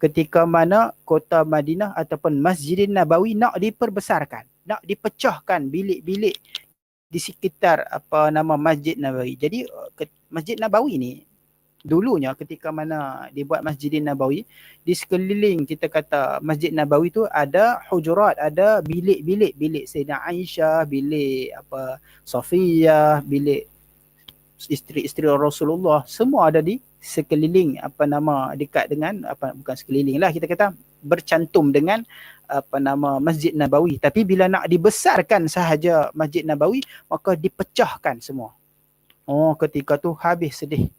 Ketika mana kota Madinah ataupun Masjidin Nabawi nak diperbesarkan, nak dipecahkan bilik-bilik di sekitar apa nama Masjid Nabawi. Jadi Masjid Nabawi ni dulunya ketika mana dibuat Masjidin Nabawi, di sekeliling kita kata Masjid Nabawi tu ada hujurat, ada bilik-bilik, bilik Sayyidina Aisyah, bilik apa Safiyah, bilik isteri-isteri Rasulullah, semua ada di sekeliling apa nama dekat dengan apa, bukan sekeliling lah kita kata, bercantum dengan apa nama Masjid Nabawi. Tapi bila nak dibesarkan sahaja Masjid Nabawi, maka dipecahkan semua. Ketika tu habis sedih.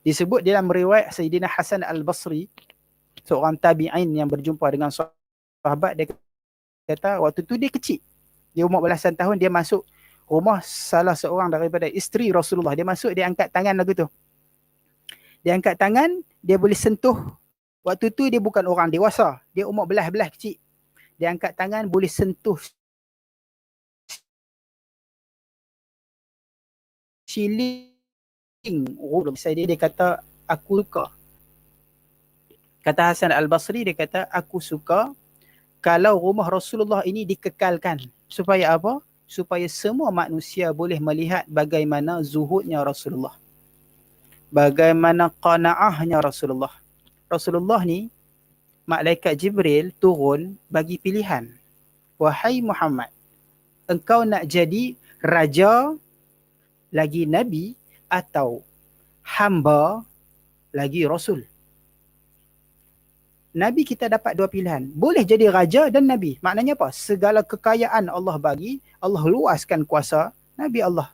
Disebut dalam riwayat Sayyidina Hasan Al-Basri, seorang tabi'in yang berjumpa dengan sahabat, dia kata waktu tu dia kecil, dia umur belasan tahun, dia masuk rumah salah seorang daripada isteri Rasulullah. Dia masuk, dia angkat tangan lagu tu. Dia angkat tangan, dia boleh sentuh. Waktu tu dia bukan orang dewasa, dia umur belah-belah kecil. Dia angkat tangan, boleh sentuh siling. Dia kata, aku suka. Kata Hasan Al-Basri, dia kata, aku suka kalau rumah Rasulullah ini dikekalkan. Supaya apa? Supaya semua manusia boleh melihat bagaimana zuhudnya Rasulullah. Bagaimana qanaahnya Rasulullah. Rasulullah ni, malaikat Jibril turun bagi pilihan. Wahai Muhammad, engkau nak jadi raja lagi Nabi atau hamba lagi Rasul? Nabi kita dapat dua pilihan. Boleh jadi raja dan Nabi. Maknanya apa? Segala kekayaan Allah bagi, Allah luaskan kuasa Nabi Allah.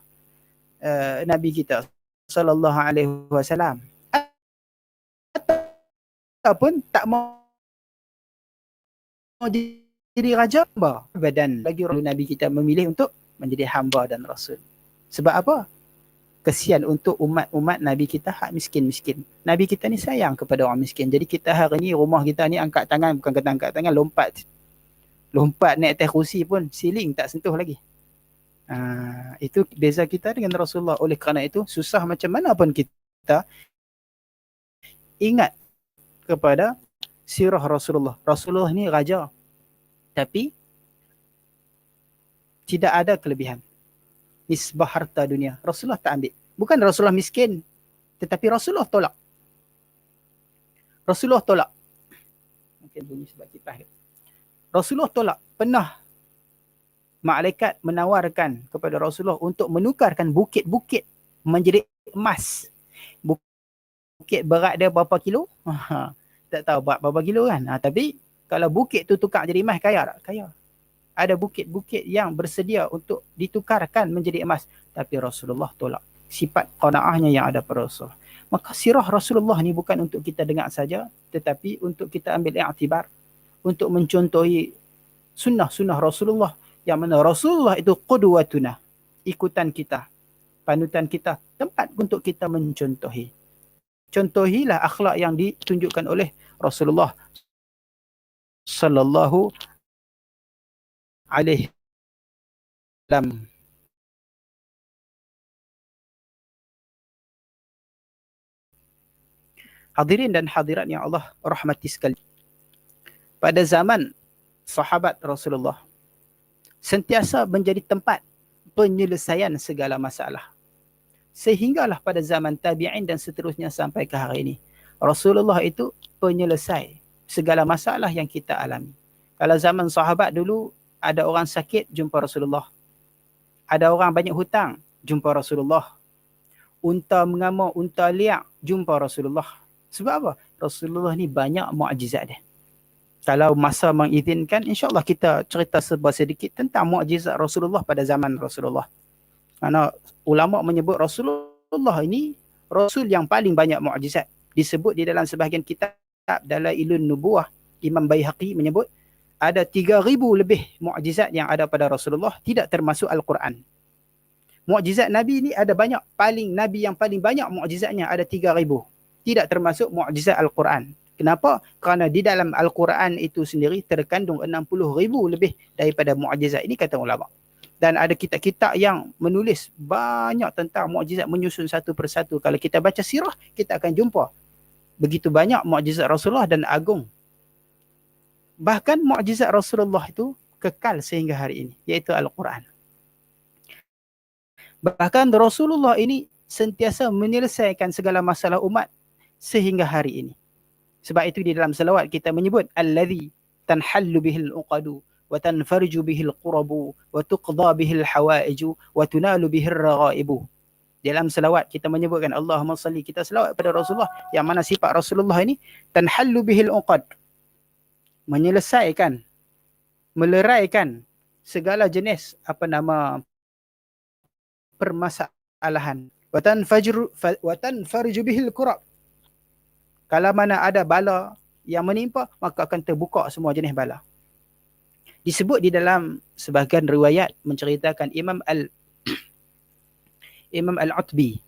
Nabi kita sallallahu alaihi wasallam. Ataupun tak mau jadi raja, hamba dan bagi Nabi kita memilih untuk menjadi hamba dan Rasul. Sebab apa? Kesian untuk umat-umat Nabi kita hak miskin-miskin. Nabi kita ni sayang kepada orang miskin. Jadi kita hari ni rumah kita ni angkat tangan, bukan kata angkat tangan, lompat naik atas kursi pun siling tak sentuh lagi. Itu beza kita dengan Rasulullah. Oleh kerana itu susah macam mana pun kita ingat kepada sirah Rasulullah. Rasulullah ni raja, tapi tidak ada kelebihan. Nisbah harta dunia Rasulullah tak ambil. Bukan Rasulullah miskin, tetapi Rasulullah tolak. Mungkin bunyi sebab kipas. Rasulullah tolak. Pernah malaikat menawarkan kepada Rasulullah untuk menukarkan bukit-bukit menjadi emas. Bukit berat dia berapa kilo? Tak tahu berapa kilo kan. Tapi kalau bukit tu tukar jadi emas, kaya tak? Kaya. Ada bukit-bukit yang bersedia untuk ditukarkan menjadi emas. Tapi Rasulullah tolak. Sifat qanaahnya yang ada pada Rasulullah. Maka sirah Rasulullah ni bukan untuk kita dengar saja, tetapi untuk kita ambil i'tibar, untuk mencontohi sunnah-sunnah Rasulullah, yang mana Rasulullah itu qudwatuna, ikutan kita, panutan kita, tempat untuk kita mencontohi. Contohilah akhlak yang ditunjukkan oleh Rasulullah sallallahu alaihi wasallam. Hadirin dan hadirat yang Allah rahmati sekali. Pada zaman sahabat Rasulullah, sentiasa menjadi tempat penyelesaian segala masalah. Sehinggalah pada zaman tabi'in dan seterusnya sampai ke hari ini, Rasulullah itu penyelesai segala masalah yang kita alami. Kalau zaman sahabat dulu, ada orang sakit, jumpa Rasulullah. Ada orang banyak hutang, jumpa Rasulullah. Unta mengamuk, unta liak, jumpa Rasulullah. Sebab apa? Rasulullah ni banyak mukjizat dia. Kalau masa mengizinkan, insyaAllah kita cerita sedikit tentang mukjizat Rasulullah pada zaman Rasulullah. Kerana ulama menyebut Rasulullah ini Rasul yang paling banyak mukjizat. Disebut di dalam sebahagian kitab Dalailun Nubuwah, Imam Baihaqi menyebut ada 3,000 lebih mukjizat yang ada pada Rasulullah, tidak termasuk Al-Quran. Mukjizat Nabi ni ada banyak. Nabi yang paling banyak mukjizatnya ada 3,000. Tidak termasuk mukjizat Al-Quran. Kenapa? Kerana di dalam Al-Quran itu sendiri terkandung 60,000 lebih daripada mukjizat. Ini kata ulama. Dan ada kitab-kitab yang menulis banyak tentang mukjizat, menyusun satu persatu. Kalau kita baca sirah, kita akan jumpa begitu banyak mukjizat Rasulullah dan agung. Bahkan mukjizat Rasulullah itu kekal sehingga hari ini, iaitu Al-Quran. Bahkan Rasulullah ini sentiasa menyelesaikan segala masalah umat sehingga hari ini. Sebab itu di dalam selawat kita menyebut allazi tanhallu bihil uqadu wa tanfarju bihil qurabu wa tuqda bihil hawaiju wa tunalu bihir raghaibu. Dalam selawat kita menyebutkan Allahumma salli, kita selawat pada Rasulullah, yang mana sifat Rasulullah ini tanhallu bihil uqad, menyelesaikan, meleraikan segala jenis permasalahan. Wa tanfarju bihil qurab, kalau mana ada bala yang menimpa, maka akan terbuka semua jenis bala. Disebut di dalam sebahagian riwayat menceritakan Imam Al-Utbi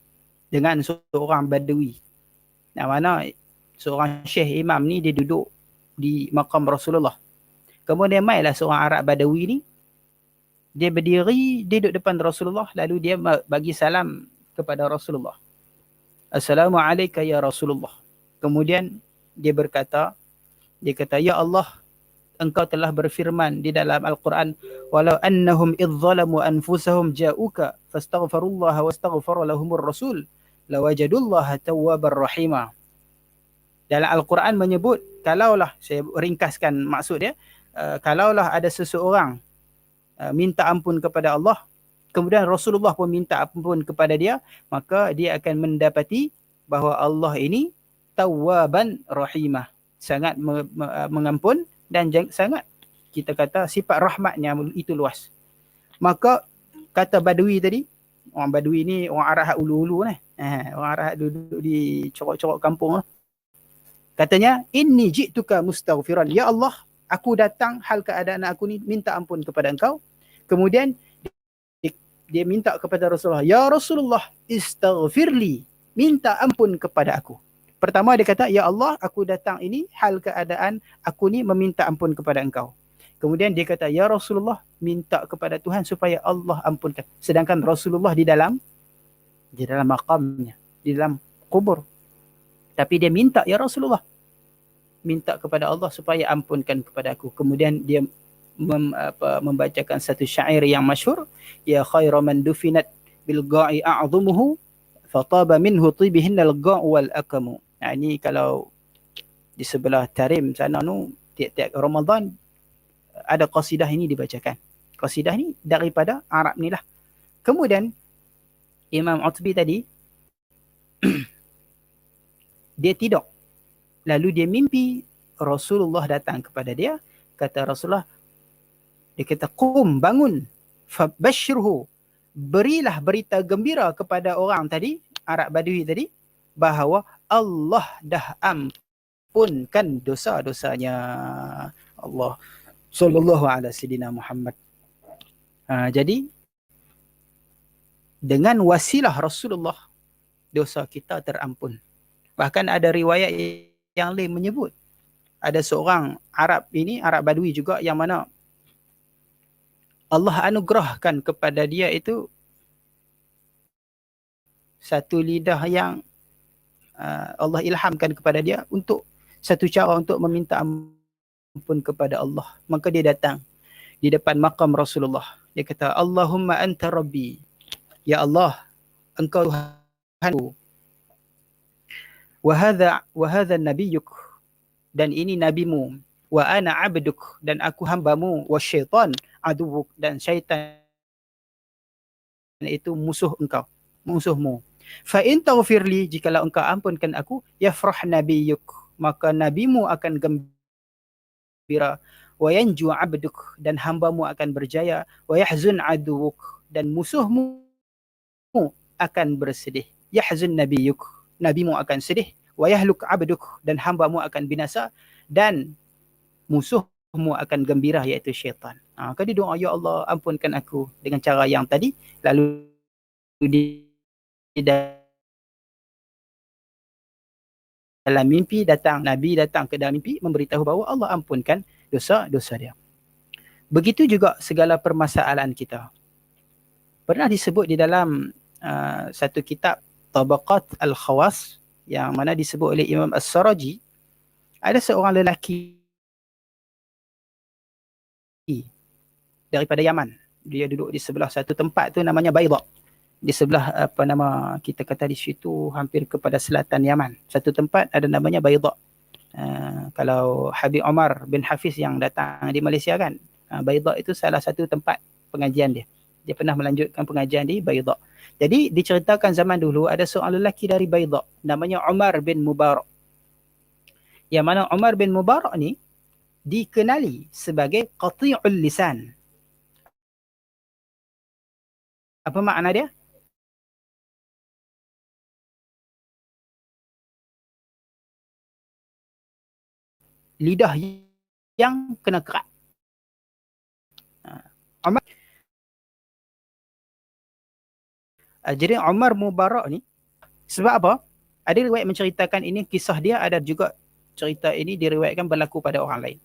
dengan seorang Badawi. Yang mana seorang syekh imam ni dia duduk di makam Rasulullah. Kemudian mailah seorang Arab Badawi ni, dia berdiri, dia duduk depan Rasulullah, lalu dia bagi salam kepada Rasulullah. Assalamualaikum ya Rasulullah. Kemudian dia kata, ya Allah, engkau telah berfirman di dalam Al-Quran, walau annahum idzalamu anfusahum ja'uka fastaghfirullaha wastaghfara lahumur rasul lawajadullaha tawwabar rahima. Dalam Al-Quran menyebut, kalaulah, saya ringkaskan maksud dia, kalaulah ada seseorang minta ampun kepada Allah, kemudian Rasulullah pun minta ampun kepada dia, maka dia akan mendapati bahawa Allah ini tawwaban rahimah, sangat mengampun dan sangat, kita kata, sifat rahmatnya itu luas. Maka kata Badui tadi, orang Badui ni orang Arab ulu-ulu ni, orang Arab duduk di corok-corok kampung lah. Katanya, inni ji'tuka mustaghfiran, ya Allah, aku datang hal keadaan aku ni minta ampun kepada engkau. Kemudian dia minta kepada Rasulullah, ya Rasulullah, istaghfirli, minta ampun kepada aku. Pertama dia kata, ya Allah, aku datang ini hal keadaan aku ni meminta ampun kepada engkau. Kemudian dia kata, ya Rasulullah, minta kepada Tuhan supaya Allah ampunkan. Sedangkan Rasulullah di dalam makamnya, di dalam kubur. Tapi dia minta, ya Rasulullah, minta kepada Allah supaya ampunkan kepada aku. Kemudian dia membacakan satu syair yang masyhur, ya khairu man dufinat bil ga'i a'dhumuhu fataba minhu tibihinnal ga'u wal akamu. Nah, ini kalau di sebelah Tarim sana tu, tiap-tiap Ramadan ada qasidah ini dibacakan. Qasidah ni daripada Arab ni lah. Kemudian Imam Utbi tadi dia tidur, lalu dia mimpi Rasulullah datang kepada dia. Kata Rasulullah, dia kata, qum, bangun, fabashirhu, berilah berita gembira kepada orang tadi, Arab Badui tadi, bahawa Allah dah ampunkan dosa-dosanya. Allah sallallahu ala sayyidina Muhammad. Jadi dengan wasilah Rasulullah dosa kita terampun. Bahkan ada riwayat yang lain menyebut ada seorang Arab ini, Arab Badui juga, yang mana Allah anugerahkan kepada dia itu satu lidah yang Allah ilhamkan kepada dia untuk satu cara untuk meminta ampun kepada Allah. Maka dia datang di depan makam Rasulullah. Dia kata, Allahumma anta rabbi. Ya Allah, engkau Tuhanku. Wa hadha nabiyyuk, dan ini nabimu. Wa ana abduk, dan aku hambamu. Wa syaitan aduwuk, dan syaitan itu musuh engkau, musuhmu. Fa in taghfirli, jikalau engkau ampunkan aku, yafrah nabiyyuk, maka nabimu akan gembira. Wa yanju abduk, dan hambamu akan berjaya. Wa yahzun aduwuk, dan musuhmu akan bersedih. Yahzun nabiyyuk, nabimu akan sedih. Wa yahluk abduk, dan hambamu akan binasa, dan musuhmu akan gembira, iaitu syaitan. Maka dia doa, ya Allah ampunkan aku dengan cara yang tadi. Lalu dalam mimpi Nabi datang ke dalam mimpi memberitahu bahawa Allah ampunkan dosa-dosa dia. Begitu juga segala permasalahan kita. Pernah disebut di dalam satu kitab Tabaqat Al-Khawas, yang mana disebut oleh Imam As-Saraji, ada seorang lelaki daripada Yaman. Dia duduk di sebelah satu tempat tu namanya Bayda. Di sebelah kita kata di situ hampir kepada selatan Yaman. Satu tempat ada namanya Bayda. Kalau Habib Omar bin Hafiz yang datang di Malaysia kan, Bayda itu salah satu tempat pengajian dia. Dia pernah melanjutkan pengajian di Bayda. Jadi diceritakan zaman dulu ada seorang lelaki dari Bayda namanya Umar bin Mubarak. Yang mana Umar bin Mubarak ni dikenali sebagai qati'ul lisan. Apa makna dia? Lidah yang kena kerat. Jadi Umar Mubarak ni, sebab apa? Ada riwayat menceritakan ini, kisah dia ada juga cerita ini diriwayatkan berlaku pada orang lain.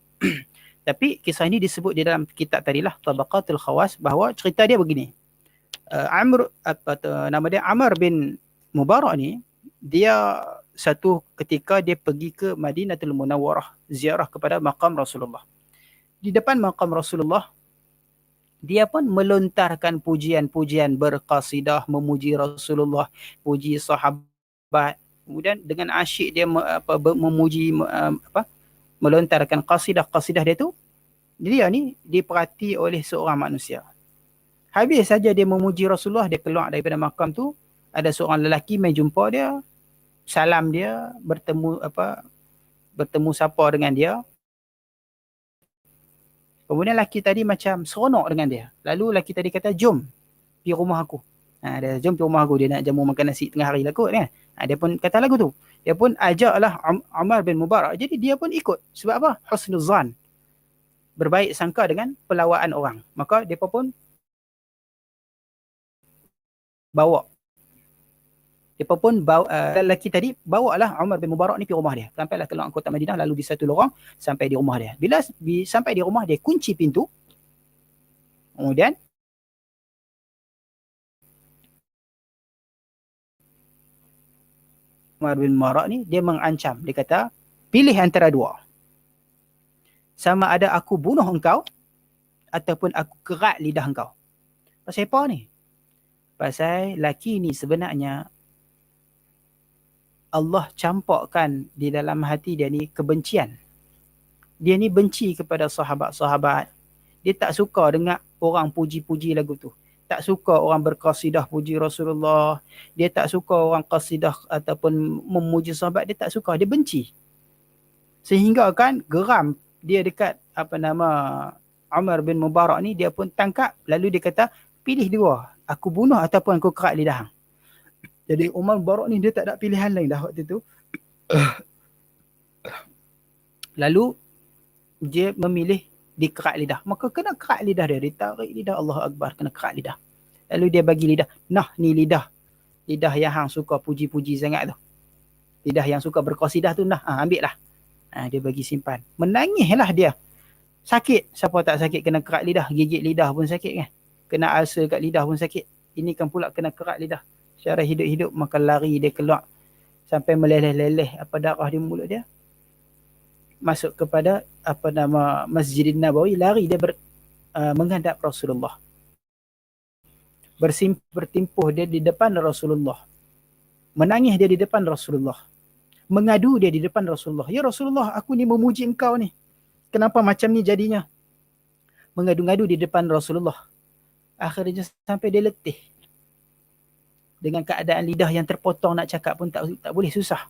Tapi kisah ini disebut di dalam kitab tadilah Tabaqatul Khawas, bahawa cerita dia begini. Nama dia Amr bin Mubarak ni, dia satu ketika dia pergi ke Madinatul Munawwarah, ziarah kepada makam Rasulullah. Di depan makam Rasulullah, dia pun melontarkan pujian-pujian, berqasidah memuji Rasulullah, puji sahabat. Kemudian dengan asyik dia memuji, melontarkan qasidah-qasidah dia tu. Dia ni diperhati oleh seorang manusia. Habis saja dia memuji Rasulullah, dia keluar daripada makam tu, ada seorang lelaki mai jumpa dia, salam dia, bertemu sapa dengan dia. Kemudian lelaki tadi macam seronok dengan dia. Lalu lelaki tadi kata, jom pergi rumah aku. Dia jom pergi rumah aku, dia nak jamu makan nasi tengah hari lah kot kan. Dia pun kata lagu tu. Dia pun ajaklah Umar bin Mubarak. Jadi dia pun ikut. Sebab apa? Husnuzan. Berbaik sangka dengan pelawaan orang. Maka dia pun bawa. Dia pun bawa, lelaki tadi bawalah Umar bin Mubarak ni pergi rumah dia. Sampailah ke kota Madinah, lalu di satu lorong sampai di rumah dia. Bila sampai di rumah dia, kunci pintu. Kemudian Umar bin Mubarak ni dia mengancam. Dia kata, pilih antara dua. Sama ada aku bunuh engkau ataupun aku kerat lidah engkau. Pasal apa ni? Pasal laki ni sebenarnya Allah campakkan di dalam hati dia ni kebencian. Dia ni benci kepada sahabat-sahabat. Dia tak suka dengar orang puji-puji lagu tu. Tak suka orang berqasidah puji Rasulullah. Dia tak suka orang qasidah ataupun memuji sahabat. Dia tak suka. Dia benci. Sehingga kan geram dia dekat Umar bin Mubarak ni, dia pun tangkap. Lalu dia kata, pilih dua. Aku bunuh ataupun aku kerat lidah. Jadi Umar Mubarak ni dia tak ada pilihan lain dah waktu tu. Lalu dia memilih dikerak lidah. Maka kena kerak lidah dia. Ditarik lidah, Allahu Akbar, kena kerak lidah. Lalu dia bagi lidah. Nah, ni lidah. Lidah yang hang suka puji-puji sangat tu. Lidah yang suka berqasidah tu, nah, ambil lah. Dia bagi simpan. Menangislah dia. Sakit. Siapa tak sakit kena kerak lidah. Gigit lidah pun sakit kan. Kena ulcer kat lidah pun sakit. Ini kan pula kena kerak lidah. Secara hidup-hidup, maka lari dia keluar. Sampai meleleh-leleh apa darah di mulut dia. Masuk kepada Masjidin Nabawi, lari dia menghadap Rasulullah. Bertimpuh dia di depan Rasulullah. Menangis dia di depan Rasulullah. Mengadu dia di depan Rasulullah. Ya Rasulullah, aku ni memuji engkau ni. Kenapa macam ni jadinya? Mengadu-ngadu di depan Rasulullah. Akhirnya sampai dia letih. Dengan keadaan lidah yang terpotong, nak cakap pun tak boleh, susah.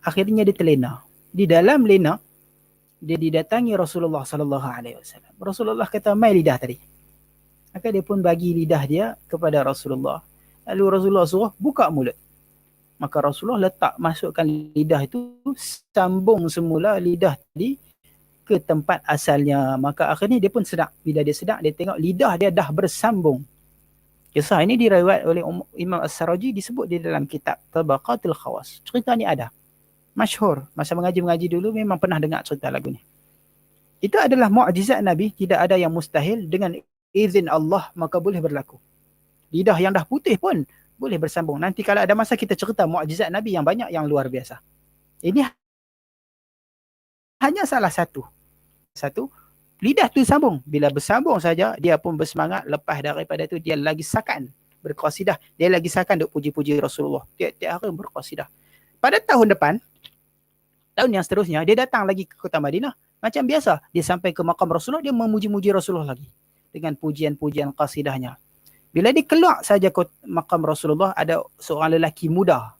Akhirnya dia terlena. Di dalam lena, dia didatangi Rasulullah sallallahu alaihi wasallam. Rasulullah kata, "Mai lidah tadi." Maka dia pun bagi lidah dia kepada Rasulullah. Lalu Rasulullah suruh buka mulut. Maka Rasulullah masukkan lidah itu, sambung semula lidah tadi ke tempat asalnya. Maka akhirnya dia pun sedar. Bila dia sedar, dia tengok lidah dia dah bersambung. Kisah ini diriwayat oleh Imam As-Saraji, disebut di dalam kitab Tabaqatul Khawas. Cerita ni ada. Masyhur. Masa mengaji dulu memang pernah dengar cerita lagu ni. Itu adalah mukjizat Nabi. Tidak ada yang mustahil. Dengan izin Allah maka boleh berlaku. Lidah yang dah putih pun boleh bersambung. Nanti kalau ada masa kita cerita mukjizat Nabi yang banyak, yang luar biasa. Ini hanya salah satu. Lidah tu sambung. Bila bersambung saja, dia pun bersemangat. Lepas daripada tu, dia lagi sakan berqasidah. Dia lagi sakan duk puji-puji Rasulullah. Tiap-tiap hari berqasidah. Pada tahun depan, tahun yang seterusnya, dia datang lagi ke kota Madinah. Macam biasa, dia sampai ke makam Rasulullah, dia memuji-muji Rasulullah lagi. Dengan pujian-pujian qasidahnya. Bila dia keluar saja ke makam Rasulullah, ada seorang lelaki muda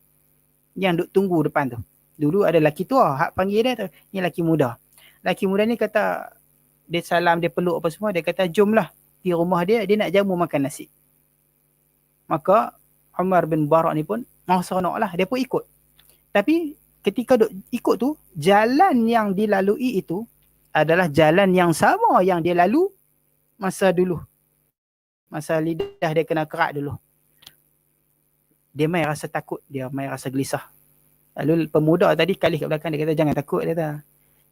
yang duk tunggu depan tu. Dulu ada lelaki tua, hak panggil dia tu. Ni lelaki muda. Lelaki muda ni kata, dia salam, dia peluk apa semua, dia kata, "Jomlah di rumah dia nak jamu makan nasi." Maka Umar bin Barak ni pun mau seronok lah, dia pun ikut. Tapi ketika duk ikut tu, jalan yang dilalui itu adalah jalan yang sama yang dia lalu masa dulu. Masa lidah dia kena kerak dulu. Dia mai rasa takut, dia mai rasa gelisah. Lalu pemuda tadi kali kat belakang, dia kata, "Jangan takut," dia kata.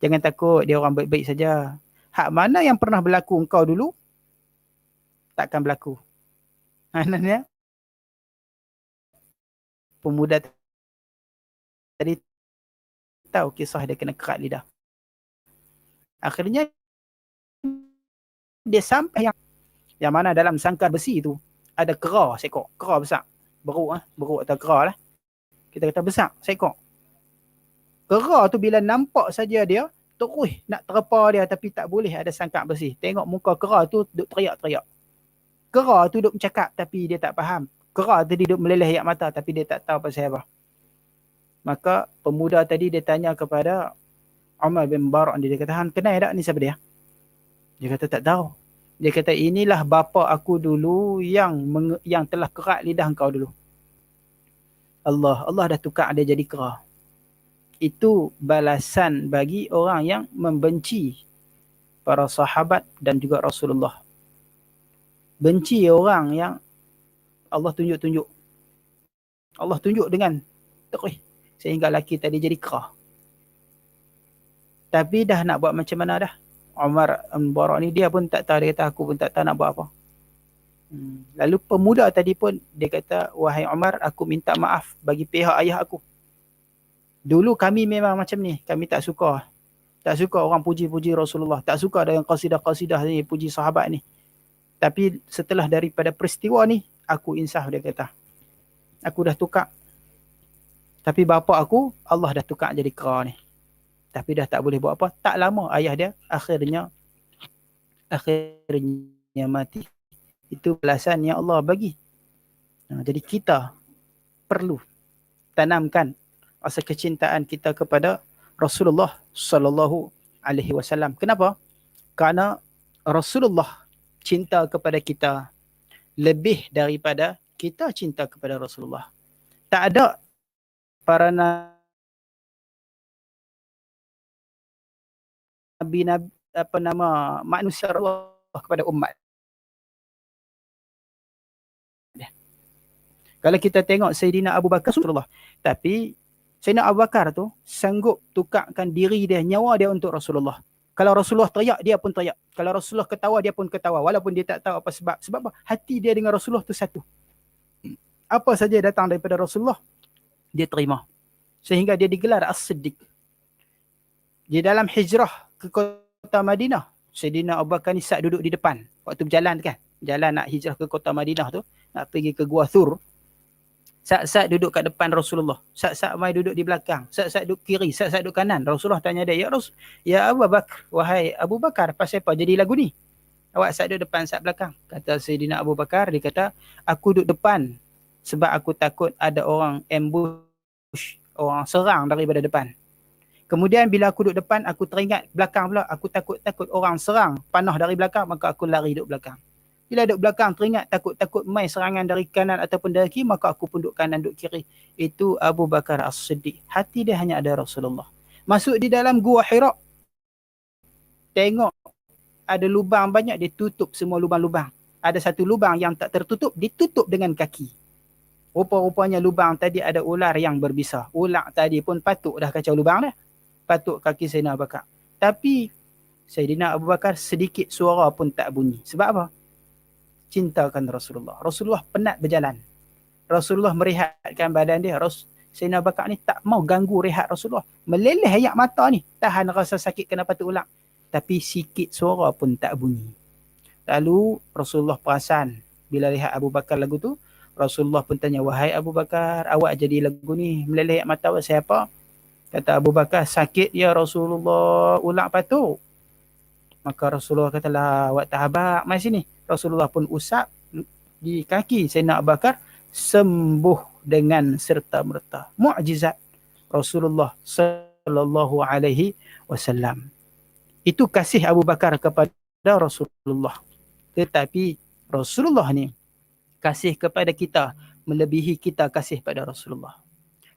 "Jangan takut, dia orang baik-baik saja. Hak mana yang pernah berlaku engkau dulu, takkan berlaku." Maknanya, pemuda tadi tahu kisah dia kena kerak lidah. Akhirnya, dia sampai yang mana dalam sangkar besi tu, ada kera seekor. Kera besar. Beruk atau kera lah. Kita kata besar, seekor. Kera tu bila nampak saja dia, terus nak terpa dia tapi tak boleh, ada sangkar besi. Tengok muka kera tu duk teriak-teriak. Kera tu duk bercakap tapi dia tak faham. Kera tadi duk meleleh air mata tapi dia tak tahu pasal apa. Maka pemuda tadi dia tanya kepada Umar bin Barak, dia kata, "Han, kenal tak ni siapa dia?" Dia kata, "Tak tahu." Dia kata, "Inilah bapa aku dulu yang telah kerak lidah engkau dulu." Allah dah tukar dia jadi kera. Itu balasan bagi orang yang membenci para sahabat dan juga Rasulullah. Benci orang yang Allah tunjuk-tunjuk. Allah tunjuk dengan terus sehingga lelaki tadi jadi kera. Tapi dah nak buat macam mana dah? Umar bin Barak ni dia pun tak tahu, dia kata, "Aku pun tak tahu nak buat apa." Lalu pemuda tadi pun dia kata, "Wahai Umar, aku minta maaf bagi pihak ayah aku. Dulu kami memang macam ni, kami tak suka. Tak suka orang puji-puji Rasulullah, tak suka dengan qasidah-qasidah ni, puji sahabat ni. Tapi setelah daripada peristiwa ni, aku insaf," dia kata. "Aku dah tukar. Tapi bapa aku, Allah dah tukar jadi kera ni. Tapi dah tak boleh buat apa." Tak lama ayah dia akhirnya mati. Itu balasan yang Allah bagi. Jadi kita perlu tanamkan rasa kecintaan kita kepada Rasulullah sallallahu alaihi wasallam. Kenapa? Karena Rasulullah cinta kepada kita lebih daripada kita cinta kepada Rasulullah. Tak ada para nabi manusia Allah kepada umat. Kalau kita tengok Sayyidina Abu Bakar Rasulullah, tapi Sayyidina Abu Bakar tu sanggup tukarkan diri dia, nyawa dia untuk Rasulullah. Kalau Rasulullah teriak, dia pun teriak. Kalau Rasulullah ketawa, dia pun ketawa. Walaupun dia tak tahu apa sebab. Sebab apa? Hati dia dengan Rasulullah tu satu. Apa saja datang daripada Rasulullah, dia terima. Sehingga dia digelar As-Siddiq. Di dalam hijrah ke kota Madinah, Sayyidina Abu Bakar ni sat duduk di depan. Waktu berjalan kan, jalan nak hijrah ke kota Madinah tu, nak pergi ke Gua Thur. Sat-sat duduk kat depan Rasulullah. Sat-sat mai duduk di belakang. Sat-sat duduk kiri, sat-sat duduk kanan. Rasulullah tanya dia, ya Abu Bakar, wahai Abu Bakar, pasal apa jadi lagu ni? Awak sat duduk depan, sat belakang. Kata Sayyidina Abu Bakar, dia kata, aku duduk depan sebab aku takut ada orang ambush, orang serang daripada depan. Kemudian bila aku duduk depan, aku teringat belakang pula, aku takut orang serang panah dari belakang, maka aku lari duduk belakang. Bila duduk belakang teringat takut mai serangan dari kanan ataupun dari kiri, maka aku pun duduk kanan, duduk kiri. Itu Abu Bakar As-Siddiq. Hati dia hanya ada Rasulullah. Masuk di dalam Gua Hira, tengok ada lubang banyak, dia tutup semua lubang-lubang. Ada satu lubang yang tak tertutup, ditutup dengan kaki. Rupa-rupanya lubang tadi ada ular yang berbisa. Ular tadi pun patuk dah kacau lubang dah. Patuk kaki Sayyidina Abu Bakar. Tapi Sayyidina Abu Bakar sedikit suara pun tak bunyi. Sebab apa? Cintakan Rasulullah. Rasulullah penat berjalan. Rasulullah merehatkan badan dia. Sayyidina Abu Bakar ni tak mau ganggu rehat Rasulullah. Meleleh ayak mata ni. Tahan rasa sakit kena patuk ulang. Tapi sikit suara pun tak bunyi. Lalu Rasulullah perasan bila lihat Abu Bakar lagu tu. Rasulullah pun tanya, wahai Abu Bakar, awak jadi lagu ni meleleh ayak mata awak, siapa? Kata Abu Bakar, sakit ya Rasulullah, ulang patuk. Maka Rasulullah kata, lah awak tak habaq, mai sini. Rasulullah pun usap di kaki Sayyidina Abu Bakar, sembuh dengan serta-merta. Mukjizat Rasulullah sallallahu alaihi wasallam. Itu kasih Abu Bakar kepada Rasulullah. Tetapi Rasulullah ni kasih kepada kita melebihi kita kasih pada Rasulullah.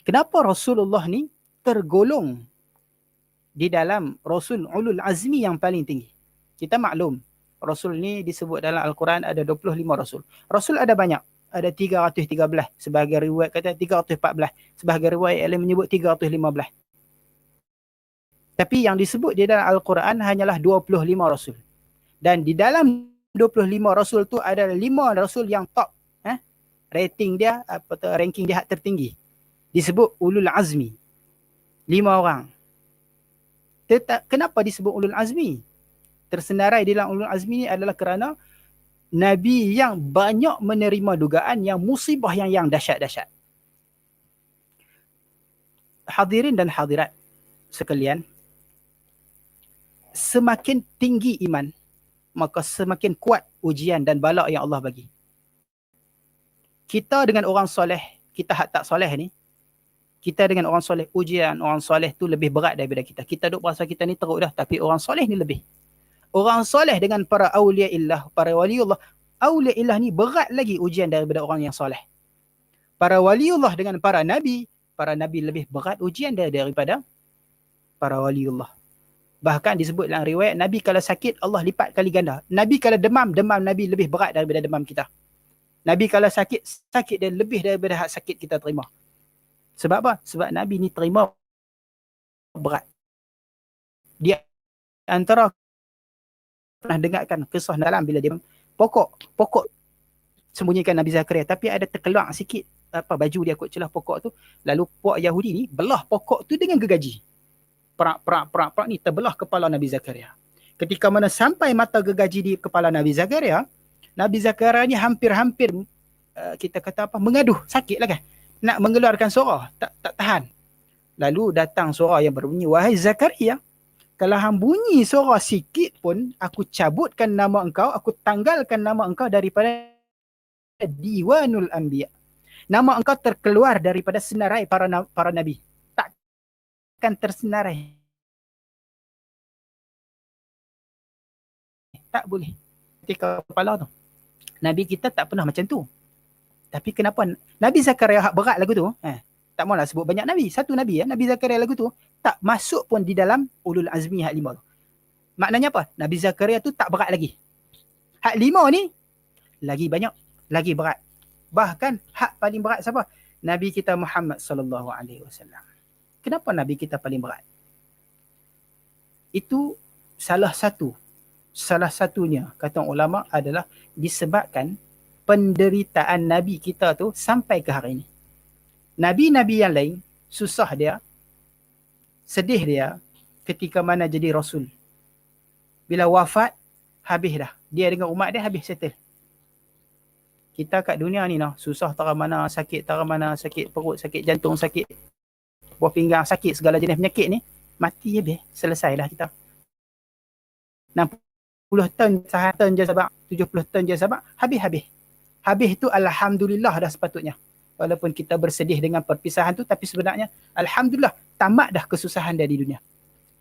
Kenapa Rasulullah ni tergolong di dalam Rasul Ulul Azmi yang paling tinggi? Kita maklum, Rasul ni disebut dalam Al-Quran ada 25 Rasul. Rasul ada banyak. Ada 313. Sebahagian riwayat kata 314. Sebahagian riwayat yang menyebut 315. Tapi yang disebut di dalam Al-Quran hanyalah 25 Rasul. Dan di dalam 25 Rasul tu ada 5 Rasul yang top. Rating dia, ranking dia tertinggi. Disebut Ulul Azmi. 5 orang. Kenapa disebut Ulul Azmi? Tersenarai di dalam Ulul Azmi ni adalah kerana Nabi yang banyak menerima dugaan yang musibah yang dahsyat-dahsyat. Hadirin dan hadirat sekalian, semakin tinggi iman, maka semakin kuat ujian dan bala yang Allah bagi. Kita dengan orang soleh, kita hak tak soleh ni, kita dengan orang soleh, ujian orang soleh tu lebih berat daripada kita. Kita duk rasa kita ni teruk dah, tapi orang soleh ni lebih. Orang soleh dengan para awliyaillah, para waliullah, awliyaillah ni berat lagi ujian daripada orang yang soleh. Para waliullah dengan para nabi lebih berat ujian daripada para waliullah. Bahkan disebut dalam riwayat, Nabi kalau sakit, Allah lipat kali ganda. Nabi kalau demam Nabi lebih berat daripada demam kita. Nabi kalau sakit dia lebih daripada hak sakit kita terima. Sebab apa? Sebab Nabi ni terima berat. Dia antara pernah dengarkan kisah dalam bila dia pokok sembunyikan Nabi Zakaria, tapi ada terkeluar sikit baju dia kot celah pokok tu. Lalu puak Yahudi ni belah pokok tu dengan gergaji. Perak ni terbelah kepala Nabi Zakaria. Ketika mana sampai mata gergaji di kepala Nabi Zakaria ni hampir-hampir kita kata mengaduh, sakit lah kan. Nak mengeluarkan suara, tak tahan. Lalu datang suara yang berbunyi, wahai Zakaria, kalau hang bunyi suara sikit pun, aku cabutkan nama engkau, aku tanggalkan nama engkau daripada Diwanul Anbiya. Nama engkau terkeluar daripada senarai para nabi. Takkan tersenarai. Tak boleh. Ketika kepala tu. Nabi kita tak pernah macam tu. Tapi kenapa Nabi Zakaria hak berat lagu tu, tak maulah sebut banyak Nabi. Satu Nabi, Nabi Zakaria lagu tu, tak masuk pun di dalam Ulul Azmi hak 5 tu. Maknanya apa? Nabi Zakaria tu tak berat lagi. Hak 5 ni lagi banyak, lagi berat. Bahkan hak paling berat siapa? Nabi kita Muhammad sallallahu alaihi wasallam. Kenapa Nabi kita paling berat? Itu salah satunya kata ulama adalah disebabkan penderitaan Nabi kita tu sampai ke hari ini. Nabi-nabi yang lain susah dia, sedih dia ketika mana jadi Rasul. Bila wafat, habis dah. Dia dengan umat dia habis settle. Kita kat dunia ni susah tara mana, sakit tara mana, sakit perut, sakit jantung, sakit buah pinggang, sakit segala jenis penyakit ni, mati habis, selesailah kita. 60 ton, 100 ton je sabak, 70 ton je sabak, habis-habis. Habis tu alhamdulillah dah sepatutnya. Walaupun kita bersedih dengan perpisahan tu, tapi sebenarnya alhamdulillah tamat dah kesusahan dia di dunia.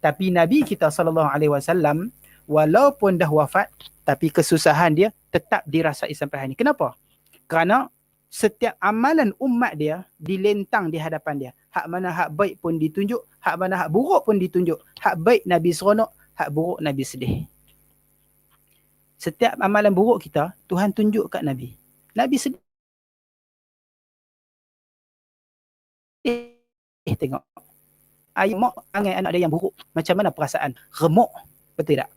Tapi Nabi kita sallallahu alaihi wasallam walaupun dah wafat, tapi kesusahan dia tetap dirasai sampai hari ini. Kenapa? Kerana setiap amalan umat dia dilentang di hadapan dia. Hak mana hak baik pun ditunjuk, hak mana hak buruk pun ditunjuk. Hak baik Nabi seronok, hak buruk Nabi sedih. Setiap amalan buruk kita, Tuhan tunjuk kat Nabi. Nabi sedih. Tengok. Ayah mak angai anak dia yang buruk. Macam mana perasaan? Remuk. Betul tak?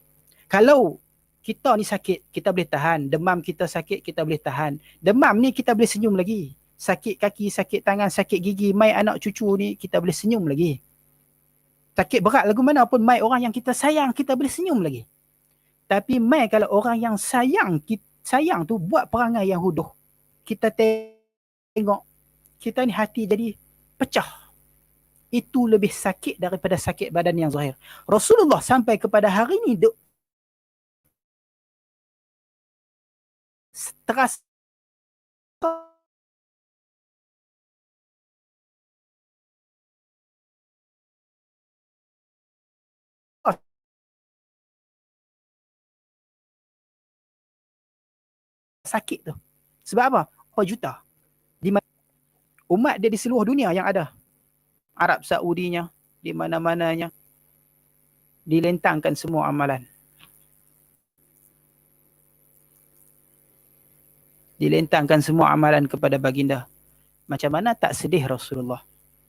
Kalau kita ni sakit, kita boleh tahan. Demam kita sakit, kita boleh tahan. Demam ni kita boleh senyum lagi. Sakit kaki, sakit tangan, sakit gigi, mai anak cucu ni, kita boleh senyum lagi. Sakit berat lagu mana pun, mai orang yang kita sayang, kita boleh senyum lagi. Tapi mai kalau orang yang sayang tu buat perangai yang huduh, kita tengok, kita ni hati jadi pecah. Itu lebih sakit daripada sakit badan yang zahir. Rasulullah sampai kepada hari ni terasa sakit tu. Sebab apa? Berapa juta? Umat dia di seluruh dunia yang ada. Arab Saudinya, di mana-mananya, dilentangkan semua amalan. Dilentangkan semua amalan kepada baginda. Macam mana tak sedih Rasulullah?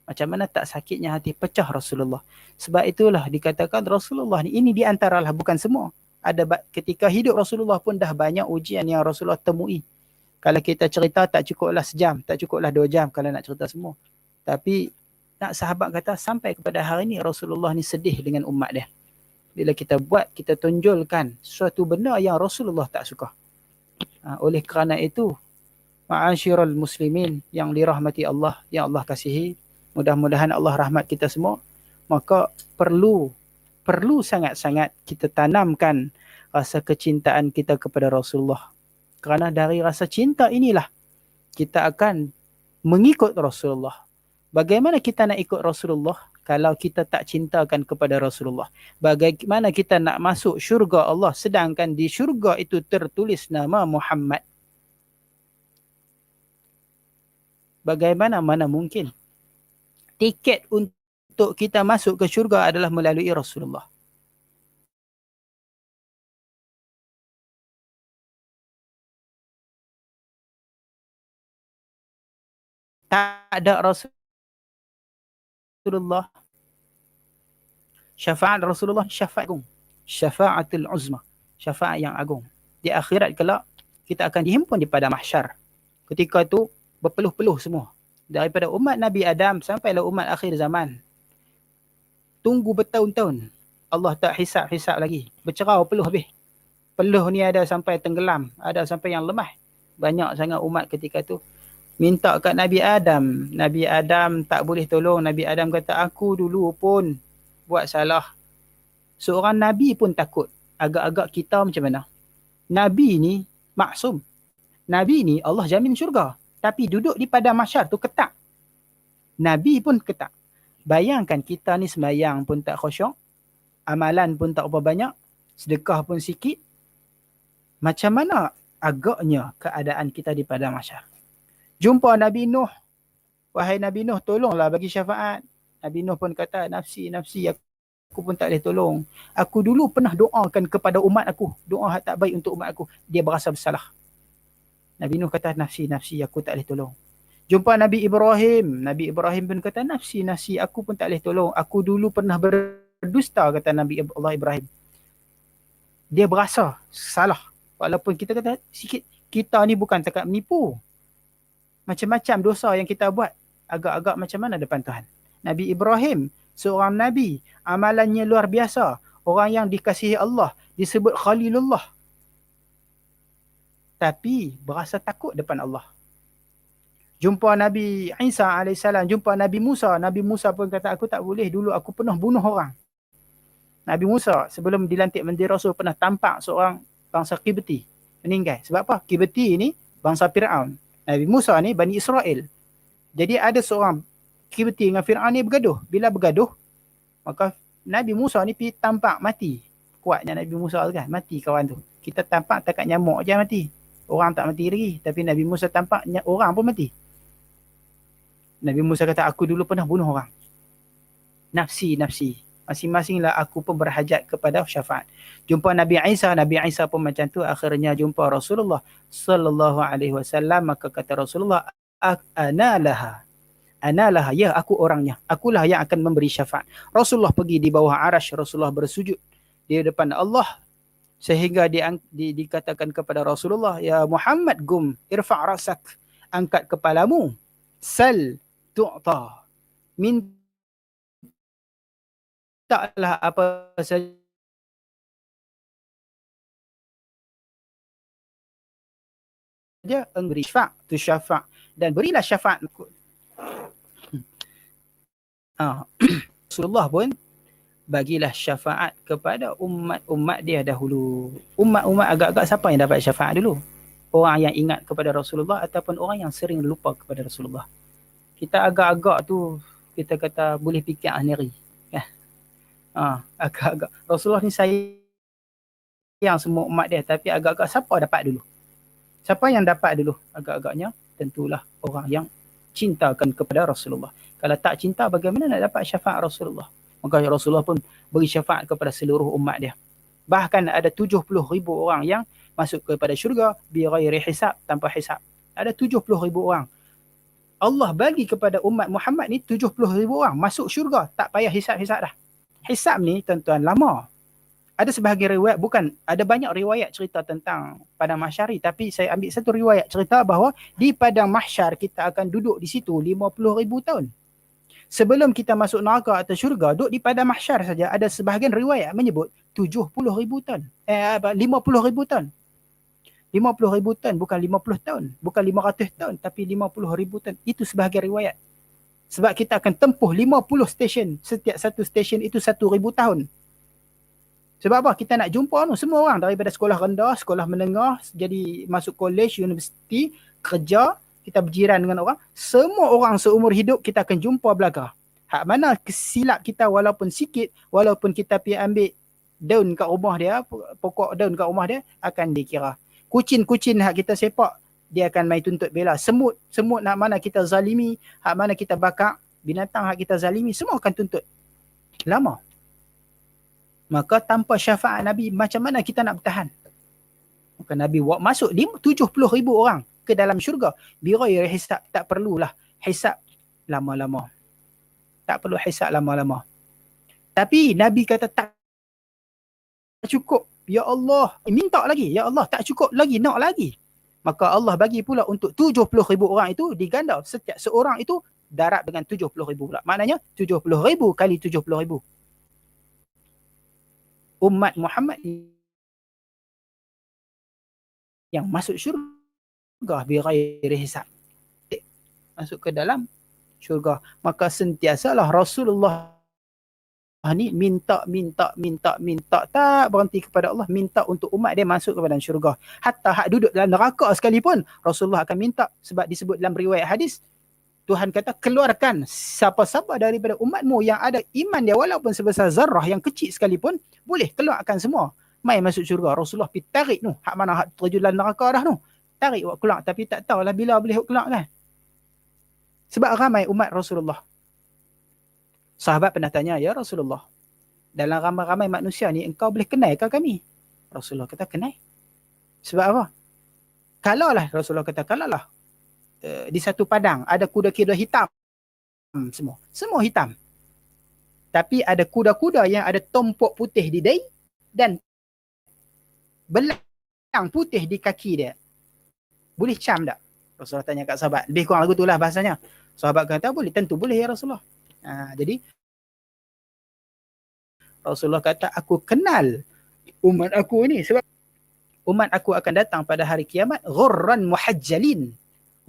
Macam mana tak sakitnya hati pecah Rasulullah? Sebab itulah dikatakan Rasulullah ni, ini di antaralah, bukan semua. Ada ketika hidup Rasulullah pun dah banyak ujian yang Rasulullah temui. Kalau kita cerita tak cukuplah sejam, tak cukuplah 2 jam kalau nak cerita semua. Tapi nak sahabat kata sampai kepada hari ni Rasulullah ni sedih dengan umat dia. Bila kita buat, kita tunjulkan suatu benda yang Rasulullah tak suka. Oleh kerana itu, ma'asyiral muslimin yang dirahmati Allah, yang Allah kasihi, mudah-mudahan Allah rahmat kita semua, maka perlu sangat-sangat kita tanamkan rasa kecintaan kita kepada Rasulullah. Kerana dari rasa cinta inilah kita akan mengikut Rasulullah. Bagaimana kita nak ikut Rasulullah kalau kita tak cintakan kepada Rasulullah? Bagaimana kita nak masuk syurga Allah sedangkan di syurga itu tertulis nama Muhammad? Bagaimana, mana mungkin? Tiket untuk kita masuk ke syurga adalah melalui Rasulullah. Tak ada Rasulullah, syafaat Rasulullah, syafaat agung, syafaatul uzma, syafaat yang agung. Di akhirat kelak kita akan dihimpun di padang mahsyar. Ketika itu berpeluh-peluh semua, daripada umat Nabi Adam sampailah umat akhir zaman. Tunggu bertahun-tahun, Allah tak hisap lagi, bercerau peluh habis. Peluh ni ada sampai tenggelam, ada sampai yang lemah. Banyak sangat umat ketika tu minta kat Nabi Adam. Nabi Adam tak boleh tolong. Nabi Adam kata, aku dulu pun buat salah. Seorang Nabi pun takut. Agak-agak kita macam mana? Nabi ni maksum. Nabi ni Allah jamin syurga. Tapi duduk di padang mahsyar tu ketak. Nabi pun ketak. Bayangkan kita ni sembahyang pun tak khusyuk. Amalan pun tak berapa banyak. Sedekah pun sikit. Macam mana agaknya keadaan kita di padang mahsyar? Jumpa Nabi Nuh. Wahai Nabi Nuh, tolonglah bagi syafaat. Nabi Nuh pun kata, nafsi, nafsi, aku pun tak boleh tolong. Aku dulu pernah doakan kepada umat aku, doa hak tak baik untuk umat aku. Dia berasa bersalah. Nabi Nuh kata, nafsi, aku tak boleh tolong. Jumpa Nabi Ibrahim. Nabi Ibrahim pun kata, nafsi, aku pun tak boleh tolong. Aku dulu pernah berdusta, kata Nabi Allah Ibrahim. Dia berasa salah. Walaupun kita kata sikit, kita ni bukan takat menipu. Macam-macam dosa yang kita buat. Agak-agak macam mana depan Tuhan. Nabi Ibrahim, seorang Nabi, amalannya luar biasa. Orang yang dikasihi Allah, disebut Khalilullah. Tapi berasa takut depan Allah. Jumpa Nabi Isa AS, jumpa Nabi Musa. Nabi Musa pun kata, aku tak boleh, dulu aku pernah bunuh orang. Nabi Musa sebelum dilantik menjadi Rasul pernah tampak seorang bangsa Qibti meninggal. Sebab apa? Qibti ini bangsa Fir'aun. Nabi Musa ni Bani Israel. Jadi ada seorang Qibti dengan Fir'aun ni bergaduh. Bila bergaduh, maka Nabi Musa ni pergi tampak mati. Kuatnya Nabi Musa tu kan, mati kawan tu. Kita tampak takat nyamuk je mati. Orang tak mati lagi. Tapi Nabi Musa tampak orang pun mati. Nabi Musa kata, aku dulu pernah bunuh orang. Nafsi. Masing-masinglah aku pun berhajat kepada syafaat. Jumpa Nabi Isa pun macam tu. Akhirnya jumpa Rasulullah sallallahu alaihi wasallam, maka kata Rasulullah, ana laha, ya aku orangnya. Akulah yang akan memberi syafaat. Rasulullah pergi di bawah arasy, Rasulullah bersujud di depan Allah sehingga dikatakan kepada Rasulullah, ya Muhammad, gum irfa' rasak, angkat kepalamu, sal tu'ta, mintalah apa saja beri syafa' tu syafa', dan berilah syafaat. Rasulullah pun bagilah syafaat kepada umat dia dahulu. Umat-umat agak-agak siapa yang dapat syafaat dulu? Orang yang ingat kepada Rasulullah ataupun orang yang sering lupa kepada Rasulullah. Kita agak-agak tu, kita kata boleh fikir sendiri. Agak-agak. Rasulullah ni sayang semua umat dia, tapi agak-agak siapa dapat dulu? Siapa yang dapat dulu? Agak-agaknya tentulah orang yang cintakan kepada Rasulullah. Kalau tak cinta, bagaimana nak dapat syafaat Rasulullah? Maka Rasulullah pun beri syafaat kepada seluruh umat dia. Bahkan ada 70,000 orang yang masuk kepada syurga bighairi hisab, tanpa hisab. Ada 70,000 orang. Allah bagi kepada umat Muhammad ni 70,000 orang masuk syurga, tak payah hisab-hisab dah. Hisab ni tuan-tuan lama. Ada sebahagian riwayat, bukan, ada banyak riwayat cerita tentang padang mahsyar, tapi saya ambil satu riwayat cerita bahawa di padang mahsyar kita akan duduk di situ 50,000 tahun. Sebelum kita masuk neraka atau syurga, duduk di padang mahsyar saja, ada sebahagian riwayat menyebut 70,000 tahun. 50,000 tahun. 50,000 tahun, bukan 50 tahun. Bukan 500 tahun, tapi 50,000 tahun. Itu sebahagian riwayat. Sebab kita akan tempuh 50 stesen. Setiap satu stesen itu 1,000 tahun. Sebab apa? Kita nak jumpa semua orang daripada sekolah rendah, sekolah menengah, jadi masuk kolej, universiti, kerja, kita berjiran dengan orang. Semua orang seumur hidup kita akan jumpa belaka. Hak mana kesilap kita walaupun sikit, walaupun kita pergi ambil daun kat rumah dia, pokok daun kat rumah dia, akan dikira. Kucing-kucing hak kita sepak, dia akan main tuntut bela. Semut hak mana kita zalimi, hak mana kita bakar, binatang hak kita zalimi, semua akan tuntut. Lama. Maka tanpa syafaat Nabi, macam mana kita nak bertahan? Maka Nabi masuk 70,000 orang ke dalam syurga. Bighairi hisab, tak perlulah hisab lama-lama. Tak perlu hisab lama-lama. Tapi Nabi kata tak cukup. Ya Allah, minta lagi. Ya Allah, tak cukup lagi, nak lagi. Maka Allah bagi pula untuk 70,000 orang itu diganda. Setiap seorang itu darab dengan 70,000 pula. Maknanya 70,000 kali 70,000. Umat Muhammad yang masuk syurga bighairi hisab, masuk ke dalam syurga. Maka sentiasalah Rasulullah ni minta, tak berhenti kepada Allah, minta untuk umat dia masuk ke dalam syurga. Hatta hak duduk dalam neraka sekalipun Rasulullah akan minta, sebab disebut dalam riwayat hadis, Tuhan kata, keluarkan siapa-siapa daripada umatmu yang ada iman dia walaupun sebesar zarrah yang kecil sekalipun, boleh keluarkan semua. Mai masuk syurga. Rasulullah pergi tarik tu. Hak mana hak terjun dalam neraka dah tu. Tarik buat keluar. Tapi tak tahulah bila boleh keluar kan. Sebab ramai umat Rasulullah. Sahabat pernah tanya, ya Rasulullah, dalam ramai-ramai manusia ni engkau boleh kenal ke kami? Rasulullah kata kenal. Sebab apa? Kalaulah Rasulullah kata kalaulah di satu padang ada kuda-kuda hitam semua hitam. Tapi ada kuda-kuda yang ada tompok putih di dahi dan belang putih di kaki dia. Boleh cam tak? Rasulullah tanya kat sahabat. Lebih kurang lagu itulah bahasanya. Sahabat kata boleh, tentu boleh ya Rasulullah. Jadi Rasulullah kata aku kenal umat aku ni sebab umat aku akan datang pada hari kiamat ghurran muhajjalin.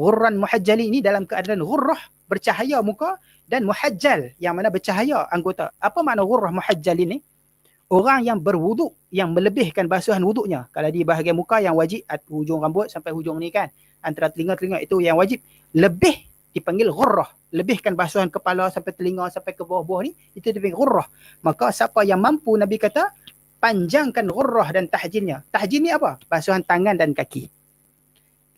Ghurran muhajjalin ni dalam keadaan ghurrah, bercahaya muka, dan muhajjal yang mana bercahaya anggota. Apa makna ghurrah muhajjalin ni? Orang yang berwuduk, yang melebihkan basuhan wuduknya. Kalau di bahagian muka yang wajib, hujung rambut sampai hujung ni kan, antara telinga-telinga itu yang wajib. Lebih dipanggil ghurrah. Lebihkan basuhan kepala sampai telinga, sampai ke bawah-bawah ni, itu dipanggil ghurrah. Maka siapa yang mampu, Nabi kata, panjangkan ghurrah dan tahjilnya. Tahjil ni apa? Basuhan tangan dan kaki.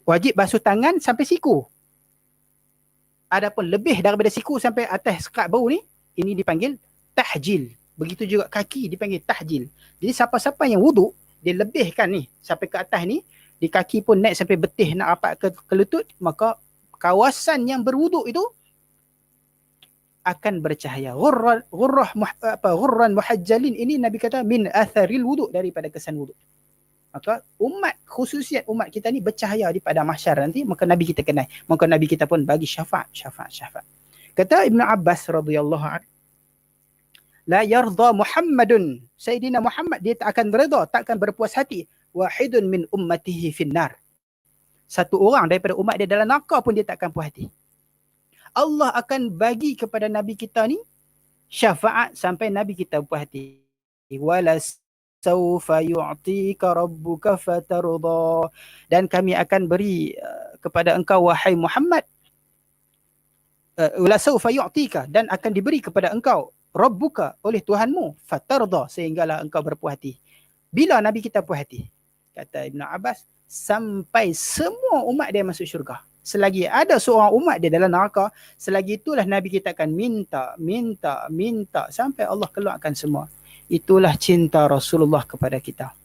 Wajib basuh tangan sampai siku. Adapun lebih daripada siku sampai atas sekat bau ni, ini dipanggil tahjil. Begitu juga kaki dipanggil tahjil. Jadi siapa-siapa yang wuduk, dia lebihkan ni sampai ke atas ni, di kaki pun naik sampai betih nak rapat ke lutut, maka kawasan yang berwuduk itu akan bercahaya. Ghurran muhajjalin ini Nabi kata min atharil wuduk, daripada kesan wuduk. Maka umat, khususiat umat kita ni bercahaya di pada mahsyar nanti, maka Nabi kita kenal. Maka Nabi kita pun bagi syafaat. Kata Ibn Abbas radhiyallahu anhu, la yardha Muhammadun, Sayyidina Muhammad dia tak akan bereda, tak akan berpuas hati, wahidun min ummatihi finnar, satu orang daripada umat dia dalam neraka pun dia tak akan puas hati. Allah akan bagi kepada Nabi kita ni syafaat sampai Nabi kita puas hati. Wala sawfa yu'tika rabbuka fatarda, dan kami akan beri kepada engkau wahai Muhammad, wala sawfa yu'tika, dan akan diberi kepada engkau rabbuka, oleh Tuhanmu, fatarda, sehinggalah engkau berpuas hati. Bila Nabi kita puas hati? Kata Ibn Abbas, sampai semua umat dia masuk syurga. Selagi ada seorang umat dia dalam neraka, selagi itulah Nabi kita akan minta sampai Allah keluarkan semua. Itulah cinta Rasulullah kepada kita.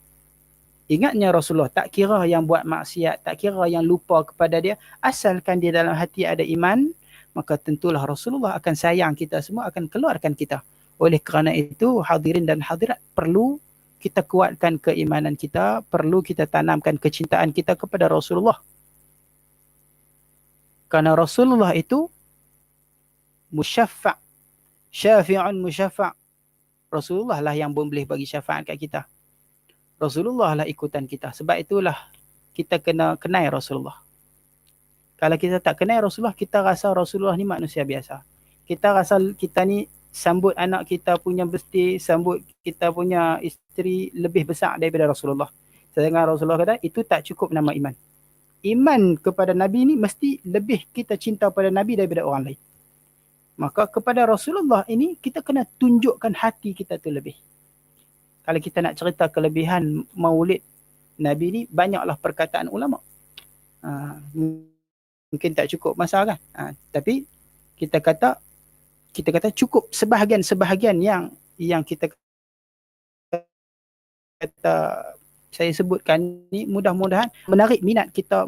Ingatnya Rasulullah tak kira yang buat maksiat, tak kira yang lupa kepada dia, asalkan dia dalam hati ada iman, maka tentulah Rasulullah akan sayang kita semua, akan keluarkan kita. Oleh kerana itu, hadirin dan hadirat, perlu kita kuatkan keimanan kita, perlu kita tanamkan kecintaan kita kepada Rasulullah. Kerana Rasulullah itu musyaffa', syafi'un musyaffa'. Rasulullah lah yang boleh bagi syafaat kat kita. Rasulullah lah ikutan kita. Sebab itulah kita kena kenal Rasulullah. Kalau kita tak kenal Rasulullah, kita rasa Rasulullah ni manusia biasa. Kita rasa kita ni sambut anak kita punya birthday, sambut kita punya isteri lebih besar daripada Rasulullah. Sedangkan Rasulullah kata, itu tak cukup nama iman. Iman kepada Nabi ni mesti lebih kita cinta pada Nabi daripada orang lain. Maka kepada Rasulullah ini, kita kena tunjukkan hati kita tu lebih. Kalau kita nak cerita kelebihan maulid Nabi ni, banyaklah perkataan ulama. Mungkin tak cukup masa kan. Tapi kita kata cukup sebahagian yang kita kata saya sebutkan ni, mudah-mudahan menarik minat kita,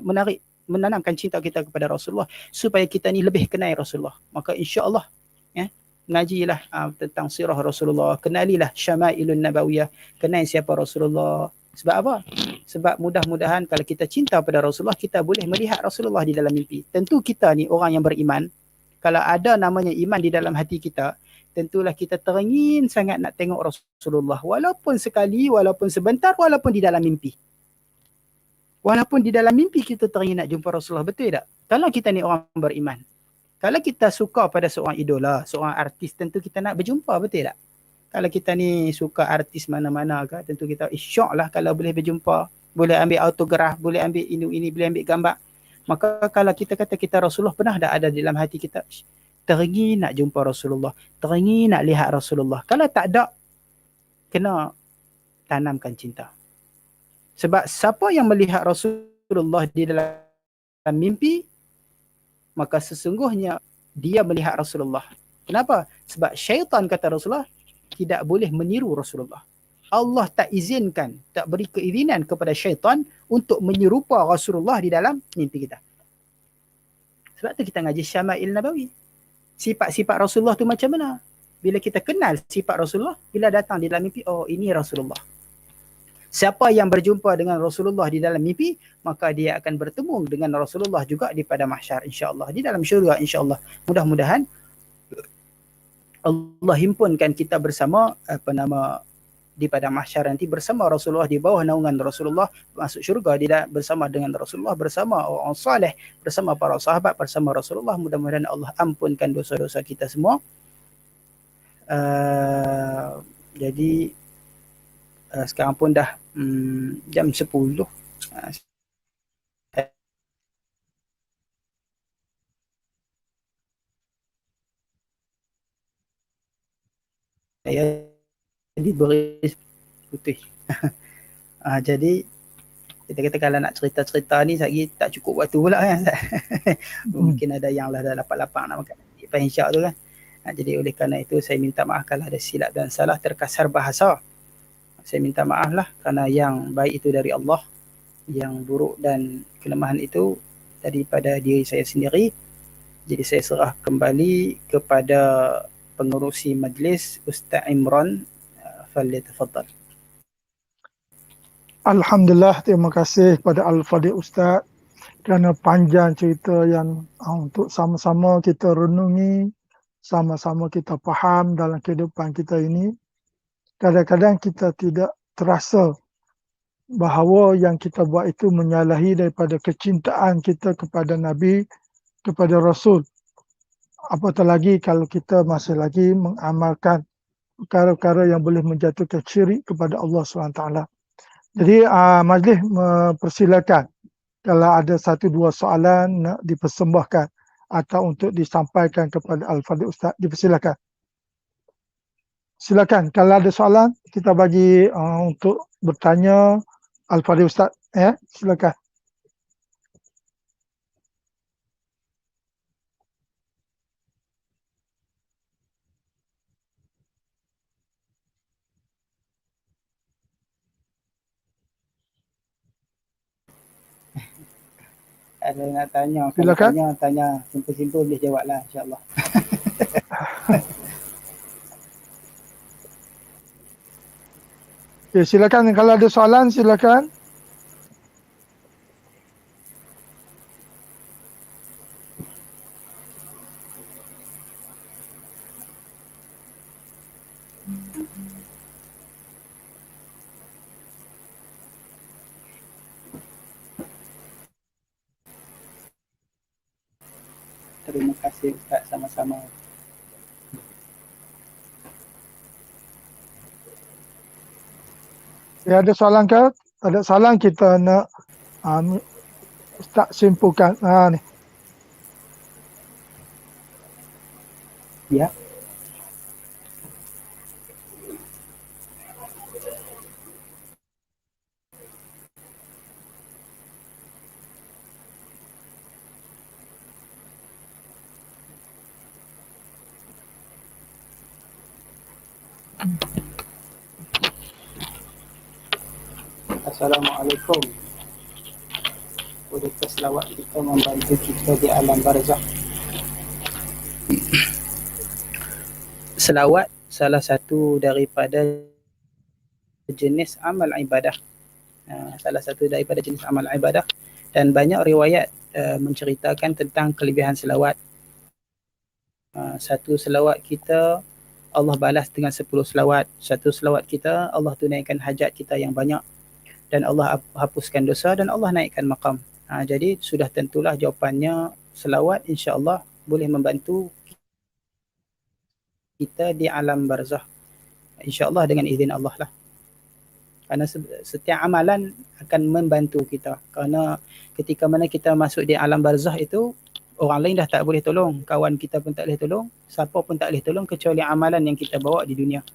menanamkan cinta kita kepada Rasulullah supaya kita ni lebih kenal Rasulullah. Maka insya-Allah ngajilah tentang sirah Rasulullah, kenalilah syama'ilun nabawiyah, kenal siapa Rasulullah. Sebab apa? Sebab mudah-mudahan kalau kita cinta pada Rasulullah, kita boleh melihat Rasulullah di dalam mimpi. Tentu kita ni orang yang beriman, kalau ada namanya iman di dalam hati kita, tentulah kita teringin sangat nak tengok Rasulullah. Walaupun sekali, walaupun sebentar, walaupun di dalam mimpi. Walaupun di dalam mimpi kita teringin nak jumpa Rasulullah, betul tak? Kalau kita ni orang beriman, kalau kita suka pada seorang idola, seorang artis, tentu kita nak berjumpa, betul tak? Kalau kita ni suka artis mana-mana ke, tentu kita syok lah kalau boleh berjumpa, boleh ambil autograf, boleh ambil ini, boleh ambil gambar. Maka kalau kita kata kita Rasulullah, pernah dah ada dalam hati kita, teringin nak jumpa Rasulullah, teringin nak lihat Rasulullah. Kalau tak ada, kena tanamkan cinta. Sebab siapa yang melihat Rasulullah di dalam mimpi, maka sesungguhnya dia melihat Rasulullah. Kenapa? Sebab syaitan, kata Rasulullah, tidak boleh meniru Rasulullah. Allah tak izinkan, tak beri keizinan kepada syaitan untuk menyerupa Rasulullah di dalam mimpi kita. Sebab tu kita ngaji Syama'il Nabawi. Sifat-sifat Rasulullah tu macam mana? Bila kita kenal sifat Rasulullah, bila datang di dalam mimpi, oh ini Rasulullah. Siapa yang berjumpa dengan Rasulullah di dalam mimpi, maka dia akan bertemu dengan Rasulullah juga di pada mahsyar, insya-Allah, di dalam syurga, insya-Allah. Mudah-mudahan Allah himpunkan kita bersama di pada mahsyar nanti bersama Rasulullah, di bawah naungan Rasulullah, masuk syurga bersama dengan Rasulullah, bersama orang saleh, bersama para sahabat, bersama Rasulullah. Mudah-mudahan Allah ampunkan dosa-dosa kita semua. Jadi sekarang pun dah jam 10. Saya diberi putih. Jadi kita kata kalau nak cerita-cerita ni lagi tak cukup waktu pula kan. Mungkin ada yang dah lapang-lapang nak makan Fahinsyak tu kan. Jadi oleh kerana itu saya minta maaf kalau ada silap dan salah, terkasar bahasa. Saya minta maaf lah, kerana yang baik itu dari Allah, yang buruk dan kelemahan itu daripada diri saya sendiri. Jadi saya serah kembali kepada pengerusi majlis, Ustaz Imran. Falyatafaddal. Alhamdulillah, terima kasih pada Al-Fadhil Ustaz kerana panjang cerita yang untuk sama-sama kita renungi, sama-sama kita faham dalam kehidupan kita ini. Kadang-kadang kita tidak terasa bahawa yang kita buat itu menyalahi daripada kecintaan kita kepada Nabi, kepada Rasul. Apatah lagi kalau kita masih lagi mengamalkan perkara-perkara yang boleh menjatuhkan syirik kepada Allah SWT. Jadi majlis mempersilakan kalau ada 1-2 soalan nak dipersembahkan atau untuk disampaikan kepada Al-Fadhil Ustaz, dipersilakan. Silakan, kalau ada soalan kita bagi untuk bertanya Al-Fadhil Ustaz, ya, silakan. Ada nak tanya, silakan. Tanya simpul-simpul boleh jawablah, insya-Allah. Okay, silakan, kalau ada soalan silakan. Terima kasih Ustaz, sama-sama. Ya, ada soalan ke? Ada soalan kita nak Ustaz simpulkan. Ni. Ya. Assalamualaikum. Bolehkah selawat kita membantu kita di alam barzakh? Selawat salah satu daripada jenis amal ibadah. Salah satu daripada jenis amal ibadah, dan banyak riwayat menceritakan tentang kelebihan selawat. Satu selawat kita Allah balas dengan 10 selawat. Satu selawat kita Allah tunaikan hajat kita yang banyak, dan Allah hapuskan dosa, dan Allah naikkan maqam. Jadi sudah tentulah jawapannya, selawat insya-Allah boleh membantu kita di alam barzakh, insya-Allah dengan izin Allah lah. Kerana setiap amalan akan membantu kita. Kerana ketika mana kita masuk di alam barzakh itu, orang lain dah tak boleh tolong, kawan kita pun tak boleh tolong, siapa pun tak boleh tolong kecuali amalan yang kita bawa di dunia.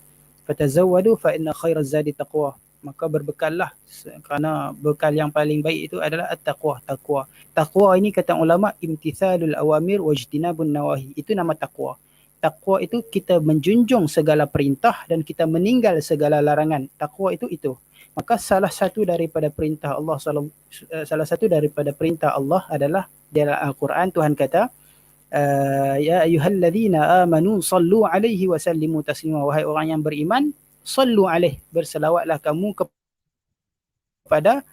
Fatazawwadu fa inna khairaz zadi taqwa. Maka berbekallah, kerana bekal yang paling baik itu adalah at-taqwa, takwa. Takwa ini kata ulama imtithalul awamir wajtinabun nawahi. Itu nama takwa. Takwa itu kita menjunjung segala perintah dan kita meninggal segala larangan. Takwa itu. Maka salah satu daripada perintah Allah adalah dalam Al-Quran Tuhan kata, ya ayyuhalladzina amanu sallu alaihi wa sallimu taslima, wahai orang yang beriman, sallu alaihi, berselawatlah kamu kepada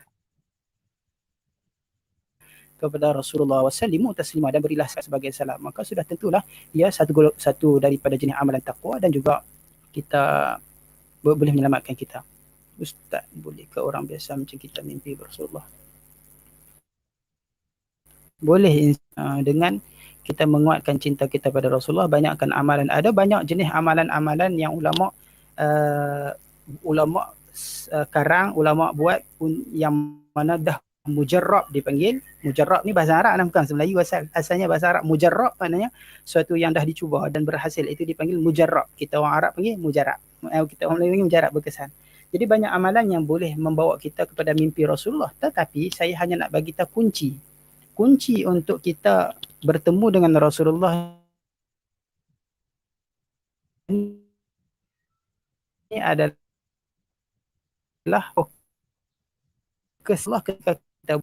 Rasulullah wasallimu taslima, dan berilah sebagai salam. Maka sudah tentulah ia satu daripada jenis amalan takwa, dan juga kita boleh menyelamatkan kita. Ustaz, boleh ke orang biasa macam kita mimpi Rasulullah? Boleh, dengan kita menguatkan cinta kita pada Rasulullah, banyakkan amalan. Ada banyak jenis amalan-amalan yang ulama karang, ulama buat yang mana dah mujarrab dipanggil. Mujarrab ni bahasa Arab, bukan bahasa Melayu asalnya bahasa Arab. Mujarrab maknanya suatu yang dah dicuba dan berhasil, itu dipanggil mujarrab. Kita orang Arab panggil mujarrab. Kita orang Melayu panggil mujarrab, berkesan. Jadi banyak amalan yang boleh membawa kita kepada mimpi Rasulullah. Tetapi saya hanya nak bagi kita kunci untuk kita bertemu dengan Rasulullah ini adalah fokuslah ketika kita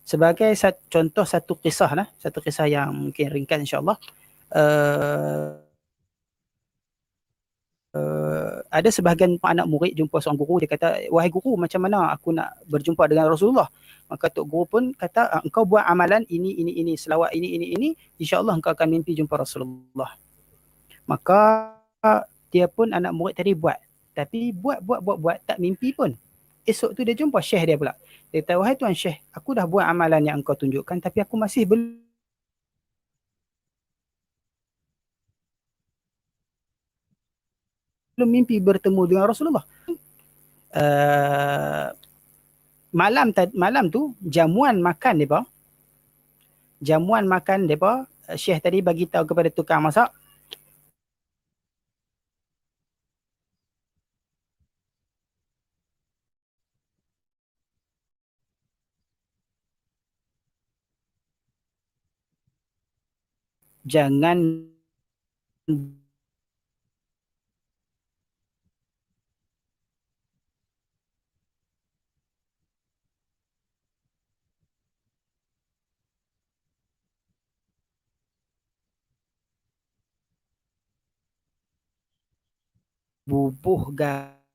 sebagai contoh satu kisah yang mungkin ringkas insya-Allah. Ada sebahagian anak murid jumpa seorang guru, dia kata, wahai guru, macam mana aku nak berjumpa dengan Rasulullah? Maka tok guru pun kata, engkau buat amalan ini, selawat ini, insya-Allah engkau akan mimpi jumpa Rasulullah. Maka dia pun anak murid tadi buat, tapi buat tak mimpi pun. Esok tu dia jumpa syekh dia pula. Dia kata, wahai tuan syekh, aku dah buat amalan yang engkau tunjukkan, tapi aku masih belum mimpi bertemu dengan Rasulullah. Malam tu jamuan makan depa, syekh tadi bagi tahu kepada tukang masak, jangan bubuh garam.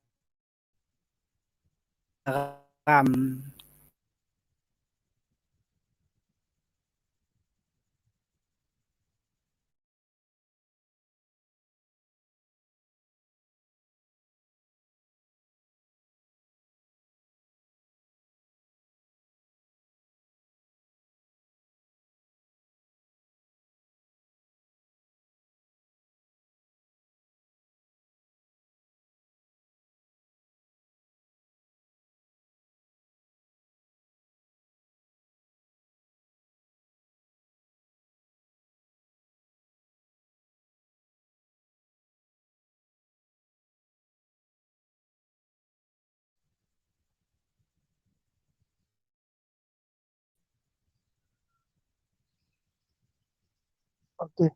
Okey.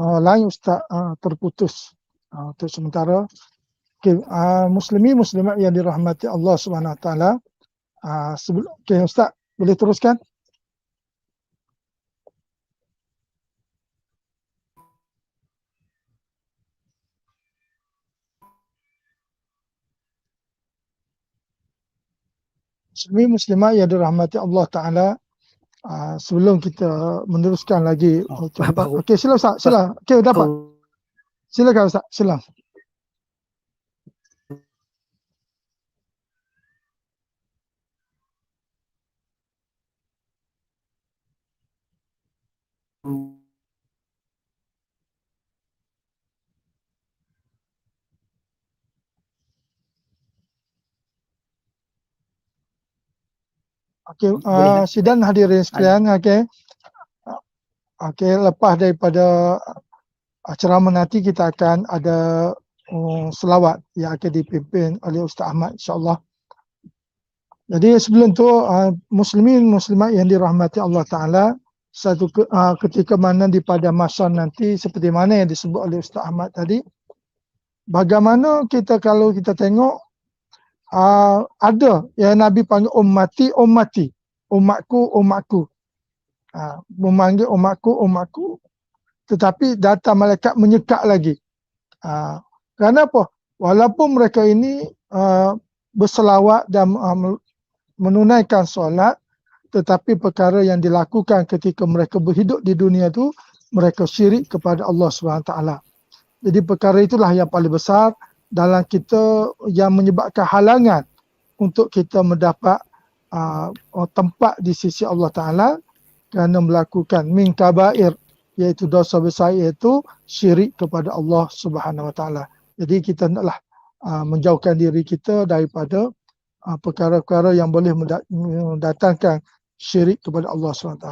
Lain Ustaz, terputus untuk sementara. Okey, muslimat yang dirahmati Allah Subhanahu Wa Taala. Okey Ustaz, boleh teruskan? Muslimat yang dirahmati Allah Taala, sebelum kita meneruskan lagi, okey sila Ustaz, sila. Okey dapat. Silakan Ustaz, sila. Okey, sidang hadirin sekalian, okey. Okey, lepas daripada ceramah nanti kita akan ada selawat yang akan dipimpin oleh Ustaz Ahmad insya-Allah. Jadi sebelum tu muslimat yang dirahmati Allah Taala, ketika mana di pada masa nanti seperti mana yang disebut oleh Ustaz Ahmad tadi, bagaimana kita kalau kita tengok ada yang Nabi panggil ummati, umatku, memanggil umatku, tetapi datang malaikat menyekat lagi. Kenapa? Walaupun mereka ini berselawat dan menunaikan solat, tetapi perkara yang dilakukan ketika mereka berhidup di dunia itu, mereka syirik kepada Allah SWT. Jadi perkara itulah yang paling besar dalam kita yang menyebabkan halangan untuk kita mendapat tempat di sisi Allah Ta'ala kerana melakukan min kabair, iaitu dosa besar, iaitu syirik kepada Allah Subhanahu Wa Ta'ala. Jadi kita naklah menjauhkan diri kita daripada perkara-perkara yang boleh mendatangkan syirik kepada Allah SWT.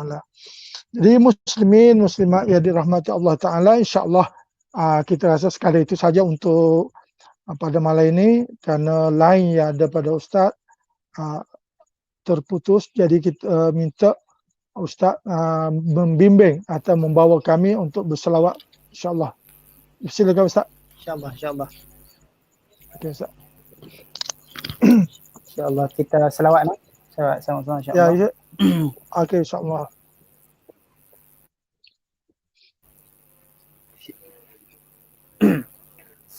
Jadi muslimin, muslimat yang dirahmati Allah Ta'ala, insyaAllah kita rasa sekali itu saja untuk pada malam ini, kerana line yang ada pada Ustaz terputus. Jadi kita minta Ustaz membimbing atau membawa kami untuk berselawat, insyaAllah. Silakan Ustaz. InsyaAllah. Okey Ustaz. InsyaAllah kita selawat, selawat sama-sama insyaAllah. Ya, okey insyaAllah.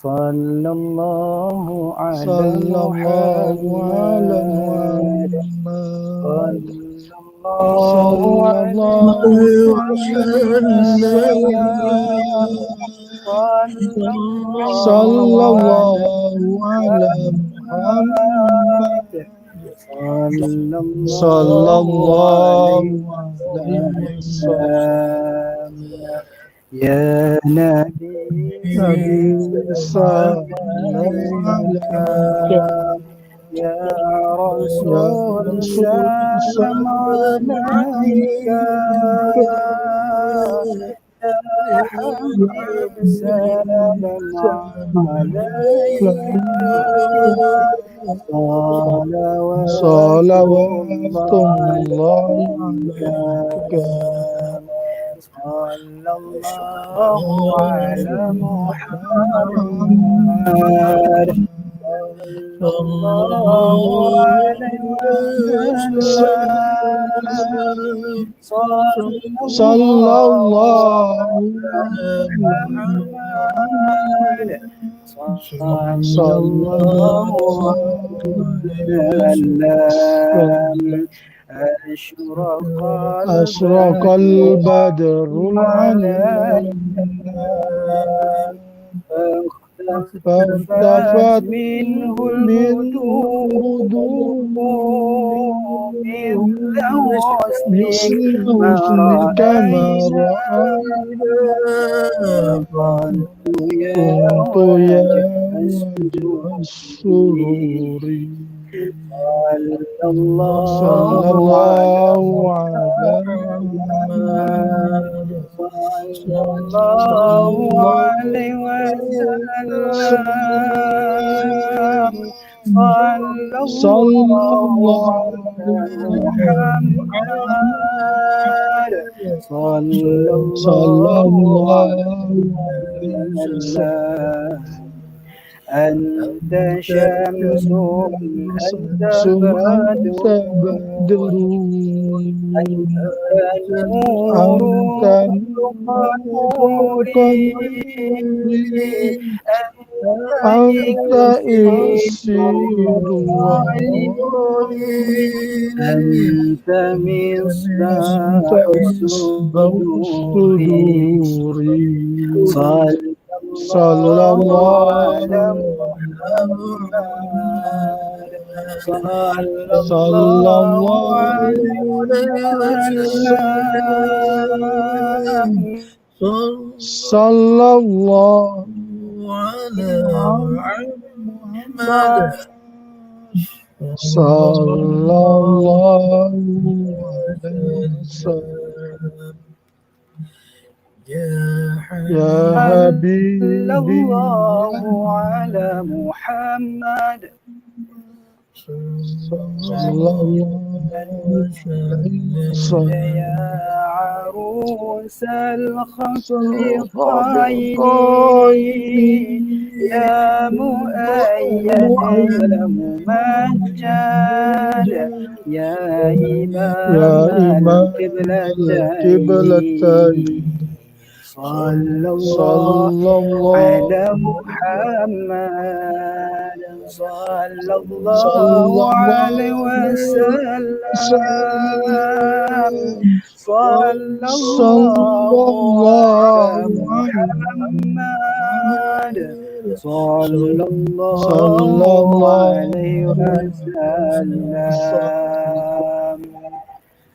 Sallallahu ala Muhammad. Sallallahu ala Muhammad. Sallallahu alaihi wasallam. Ya Nabi Salam Ya Rasul salam alaika Ya Habib salam alaika salawatullah alaika Sallallahu ala Muhammad Sallallahu alaihi wasallam sallallahu sallallahu alaihi أشرق البدر علينا فاختفت منه الهدوء مثل حسنك ما رأينا كنت يا وجه السرور صلى الله على محمد صلى الله عليه وسلم صلى الله على محمد صلى الله عليه وسلم أنت شمس أنت بدر أنت نور أنت إرشاد أنت مصباح الصدور صلى الله على محمد صلى الله عليه وسلم صلى الله على محمد صلى الله عليه وسلم يا حبيبي الله على محمد يا عروس الخفقين يا مؤيد يا ممجد يا إمام القبلتين صلى الله على محمد صلى الله عليه وسلم صلى الله على محمد صلى الله عليه وسلم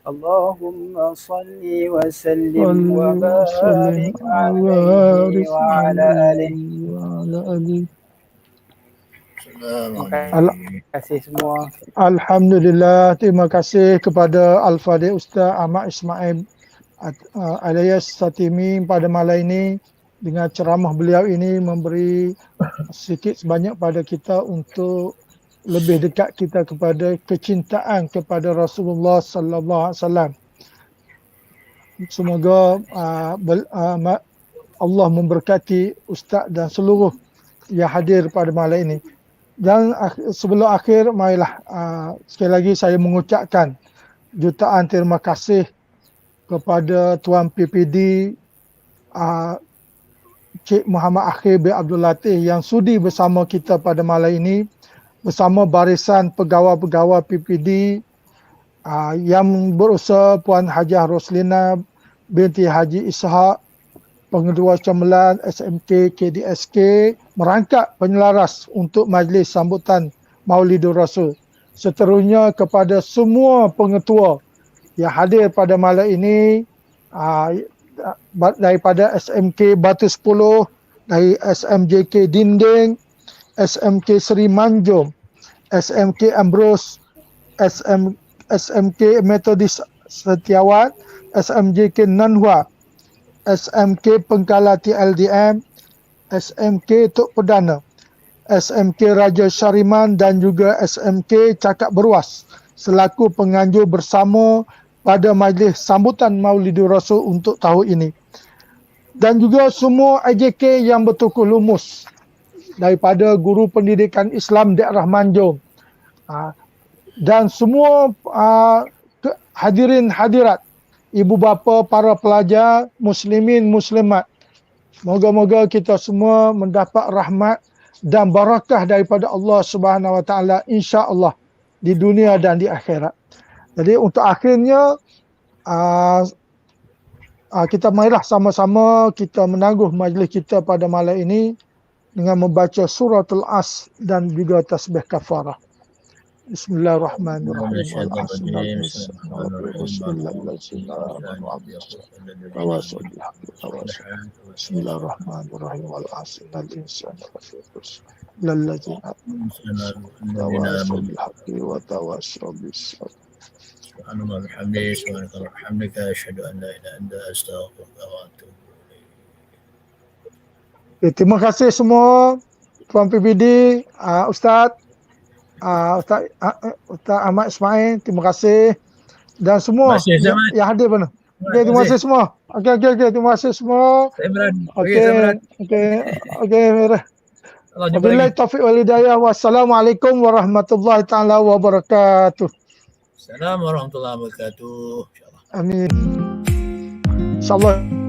اللهم صل وسلم وبارك عليه وعلى آله. Terima kasih semua. Alhamdulillah, terima kasih kepada Al-Fadhil Ustaz Ahmad Ismail alias Satimi pada malam ini. Dengan ceramah beliau ini memberi sedikit sebanyak pada kita untuk lebih dekat kita kepada kecintaan kepada Rasulullah sallallahu alaihi wasallam. Semoga Allah memberkati Ustaz dan seluruh yang hadir pada malam ini. Dan sebelum akhir, marilah sekali lagi saya mengucapkan jutaan terima kasih kepada Tuan PPD Cik Muhammad Akhir bin Abdul Latif yang sudi bersama kita pada malam ini bersama barisan pegawai-pegawai PPD yang berusaha Puan Hajah Roslina binti Haji Ishaq, Pengetua Cemerlang SMK KDSK merangkap penyelaras untuk majlis sambutan Maulidur Rasul. Seterusnya kepada semua pengetua yang hadir pada malam ini daripada SMK Batu 10, dari SMJK Dinding, SMK Seri Manjung, SMK Ambrose, SMK Metodis Setiawat, SMJK Nanhua, SMK Pengkalati LDM, SMK Tok Perdana, SMK Raja Syariman dan juga SMK Cakap Beruas selaku penganjur bersama pada majlis sambutan Maulidur Rasul untuk tahun ini. Dan juga semua AJK yang bertukuh lumus daripada guru pendidikan Islam daerah Manjung dan semua hadirin hadirat, ibu bapa, para pelajar, muslimin, muslimat. Moga-moga kita semua mendapat rahmat dan barakah daripada Allah Subhanahu Wa Taala, insya-Allah di dunia dan di akhirat. Jadi untuk akhirnya kita marilah sama-sama kita menangguh majlis kita pada malam ini dengan membaca suratul As dan juga tasbih kafarah. Bismillahirrahmanirrahim. Bismillahirrahmanirrahim. Wal 'asri innal insana lafi khusr. Lallazina amanu bil haqqi wa tawassaw bis sabr. Subhanallah bihamdihi subhanallahi walhamdulillah asyhadu an la ilaha illa anta astaghfiruka wa atubu ilaik. Terima kasih semua Tuan PPD, Ustaz Ahmad Ismail, terima kasih dan semua yang hadir mana. Okey, terima kasih semua. Okey, terima kasih semua. Okey. Wabillahi taufiq wal hidayah. Wassalamualaikum warahmatullahi taala wabarakatuh. Assalamualaikum warahmatullahi wabarakatuh. Amin. InsyaAllah.